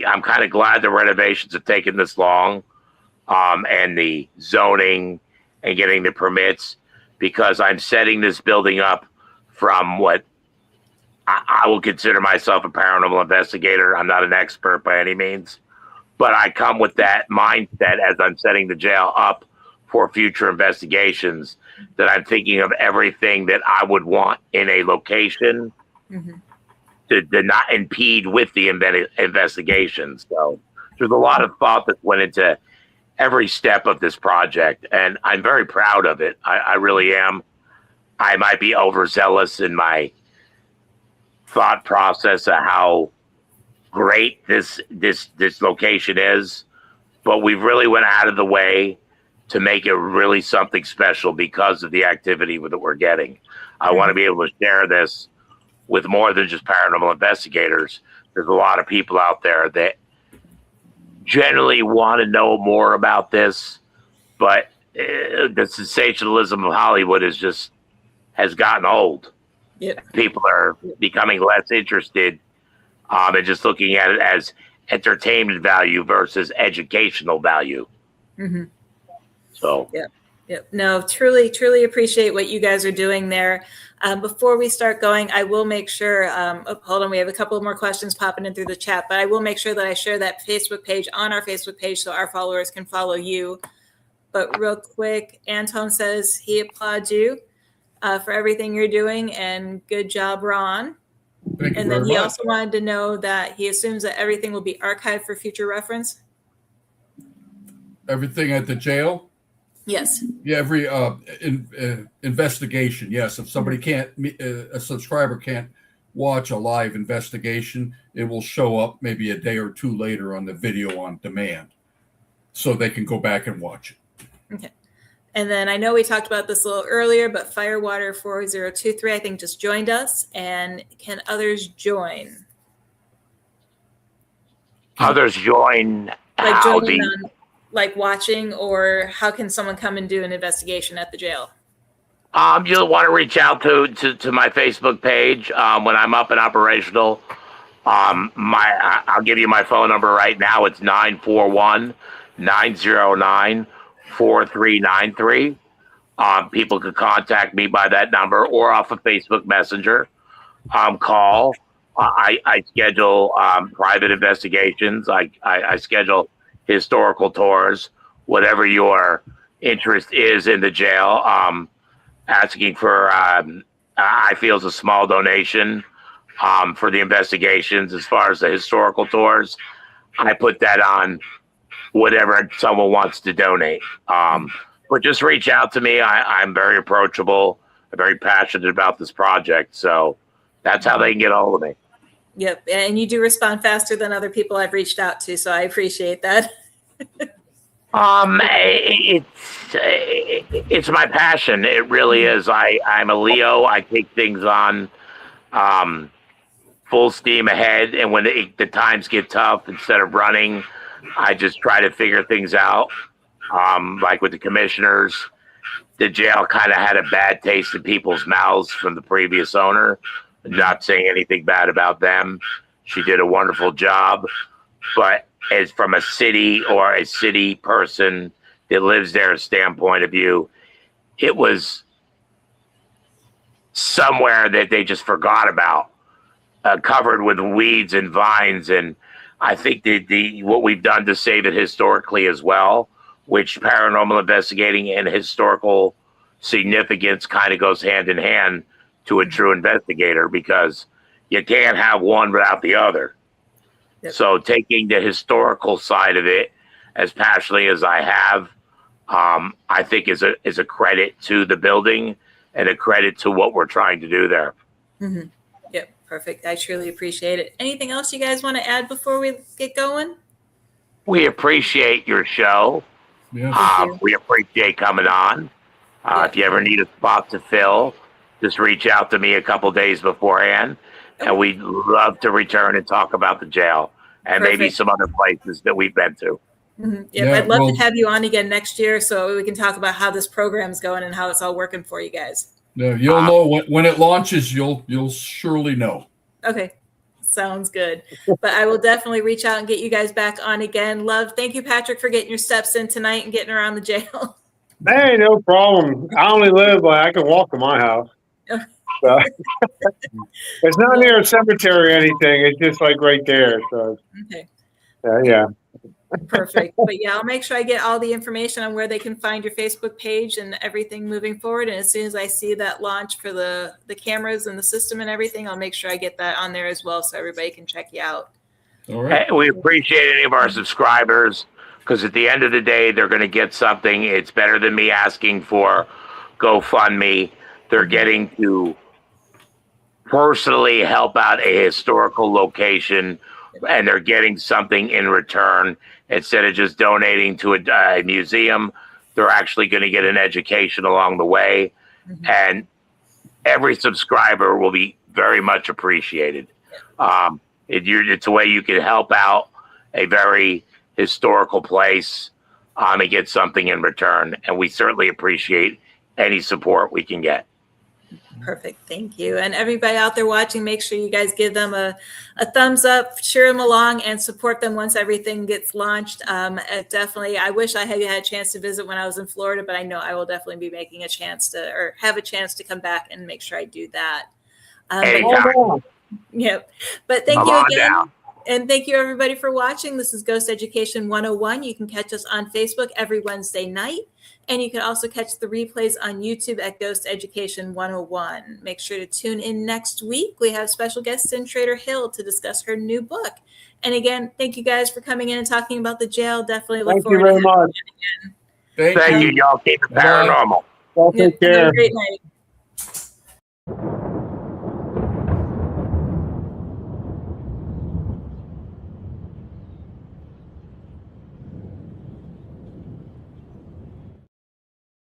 I'm kind of glad the renovations have taken this long, and the zoning and getting the permits, because I'm setting this building up from what I will consider myself a paranormal investigator. I'm not an expert by any means, but I come with that mindset as I'm setting the jail up for future investigations, that I'm thinking of everything that I would want in a location to not impede with the investigation. So there's a lot of thought that went into every step of this project, and I'm very proud of it. I really am. I might be overzealous in my thought process of how great this location is, but we've really went out of the way to make it really something special because of the activity that we're getting. I want to be able to share this with more than just paranormal investigators. There's a lot of people out there that generally want to know more about this, but the sensationalism of Hollywood has gotten old. Yep. People are becoming less interested and just looking at it as entertainment value versus educational value. So, no, truly appreciate what you guys are doing there. Before we start going, I will make sure, hold on, we have a couple more questions popping in through the chat, but I will make sure that I share that Facebook page on our Facebook page so our followers can follow you. But real quick, Anton says he applauds you for everything you're doing, and good job, Ron. Thank you And then very he much. also wanted to know that he assumes that everything will be archived for future reference. Everything at the jail? Yes. Yeah, every investigation. Yes, if somebody can't, a subscriber can't watch a live investigation, it will show up maybe a day or two later on the video on demand, so they can go back and watch it. Okay. And then I know we talked about this a little earlier, but Firewater 4023, I think, just joined us. And can others join? others join. Like joining on, like watching, or how can someone come and do an investigation at the jail? You'll want to reach out to my Facebook page when I'm up and operational. I'll give you my phone number right now. It's 941-909-4393. People can contact me by that number or off of Facebook Messenger. Call. I schedule private investigations. I schedule historical tours, whatever your interest is in the jail. Asking for, I feel, is a small donation for the investigations. As far as the historical tours, I put that on whatever someone wants to donate. But just reach out to me. I'm very approachable. I'm very passionate about this project. So that's how they can get a hold of me. Yep. And you do respond faster than other people I've reached out to. So I appreciate that. It's my passion. It really is. I'm a Leo. I take things on full steam ahead. And when the times get tough, instead of running, I just try to figure things out. Like with the commissioners, the jail kind of had a bad taste in people's mouths from the previous owner. Not saying anything bad about them. She did a wonderful job. But as from a city or a city person that lives there standpoint of view, it was somewhere that they just forgot about, covered with weeds and vines. And I think the what we've done to save it historically as well, which paranormal investigating and historical significance kind of goes hand in hand to a true investigator, because you can't have one without the other. Yep. So taking the historical side of it as passionately as I have, I think is a credit to the building and a credit to what we're trying to do there. Mm-hmm. Yep, perfect. I truly appreciate it. Anything else you guys want to add before we get going? We appreciate your show. Yes. Thank you. We appreciate coming on. If you ever need a spot to fill, just reach out to me a couple days beforehand, and we'd love to return and talk about the jail and maybe Perfect. some other places that we've been to. Mm-hmm. Yep, Yeah, I'd love well- to have you on again next year so we can talk about how this program's going and how it's all working for you guys. Yeah, you'll know when it launches. You'll surely know. Okay. Sounds good. But I will definitely reach out and get you guys back on again. Love. Thank you, Patrick, for getting your steps in tonight and getting around the jail. Hey, no problem. I only live I can walk to my house. So, it's not near a cemetery or anything. It's just like right there. So Okay. yeah. Perfect. But yeah, I'll make sure I get all the information on where they can find your Facebook page and everything moving forward. And as soon as I see that launch for the cameras and the system and everything, I'll make sure I get that on there as well so everybody can check you out. All right. Hey, we appreciate any of our subscribers because at the end of the day, they're going to get something. It's better than me asking for GoFundMe. They're getting to personally help out a historical location, and they're getting something in return. Instead of just donating to a museum, they're actually going to get an education along the way. Mm-hmm. And every subscriber will be very much appreciated. It's a way you can help out a very historical place and get something in return. And we certainly appreciate any support we can get. Perfect. Thank you. And everybody out there watching, make sure you guys give them a thumbs up, cheer them along, and support them once everything gets launched. Definitely, I wish I had a chance to visit when I was in Florida, but I know I will definitely be making a chance to, or have a chance to come back and make sure I do that. Anytime. Yep. But thank Come you on again. down. And thank you everybody for watching. This is Ghost Education 101. You can catch us on Facebook every Wednesday night. And you can also catch the replays on YouTube at Ghost Education 101. Make sure to tune in next week. We have special guest Sin Trader Hill to discuss her new book. And again, thank you guys for coming in and talking about the jail. Definitely look Thank forward you very to having much. you again. Thank you. Y'all keep it Bye. paranormal. Well, take Have care. a great night.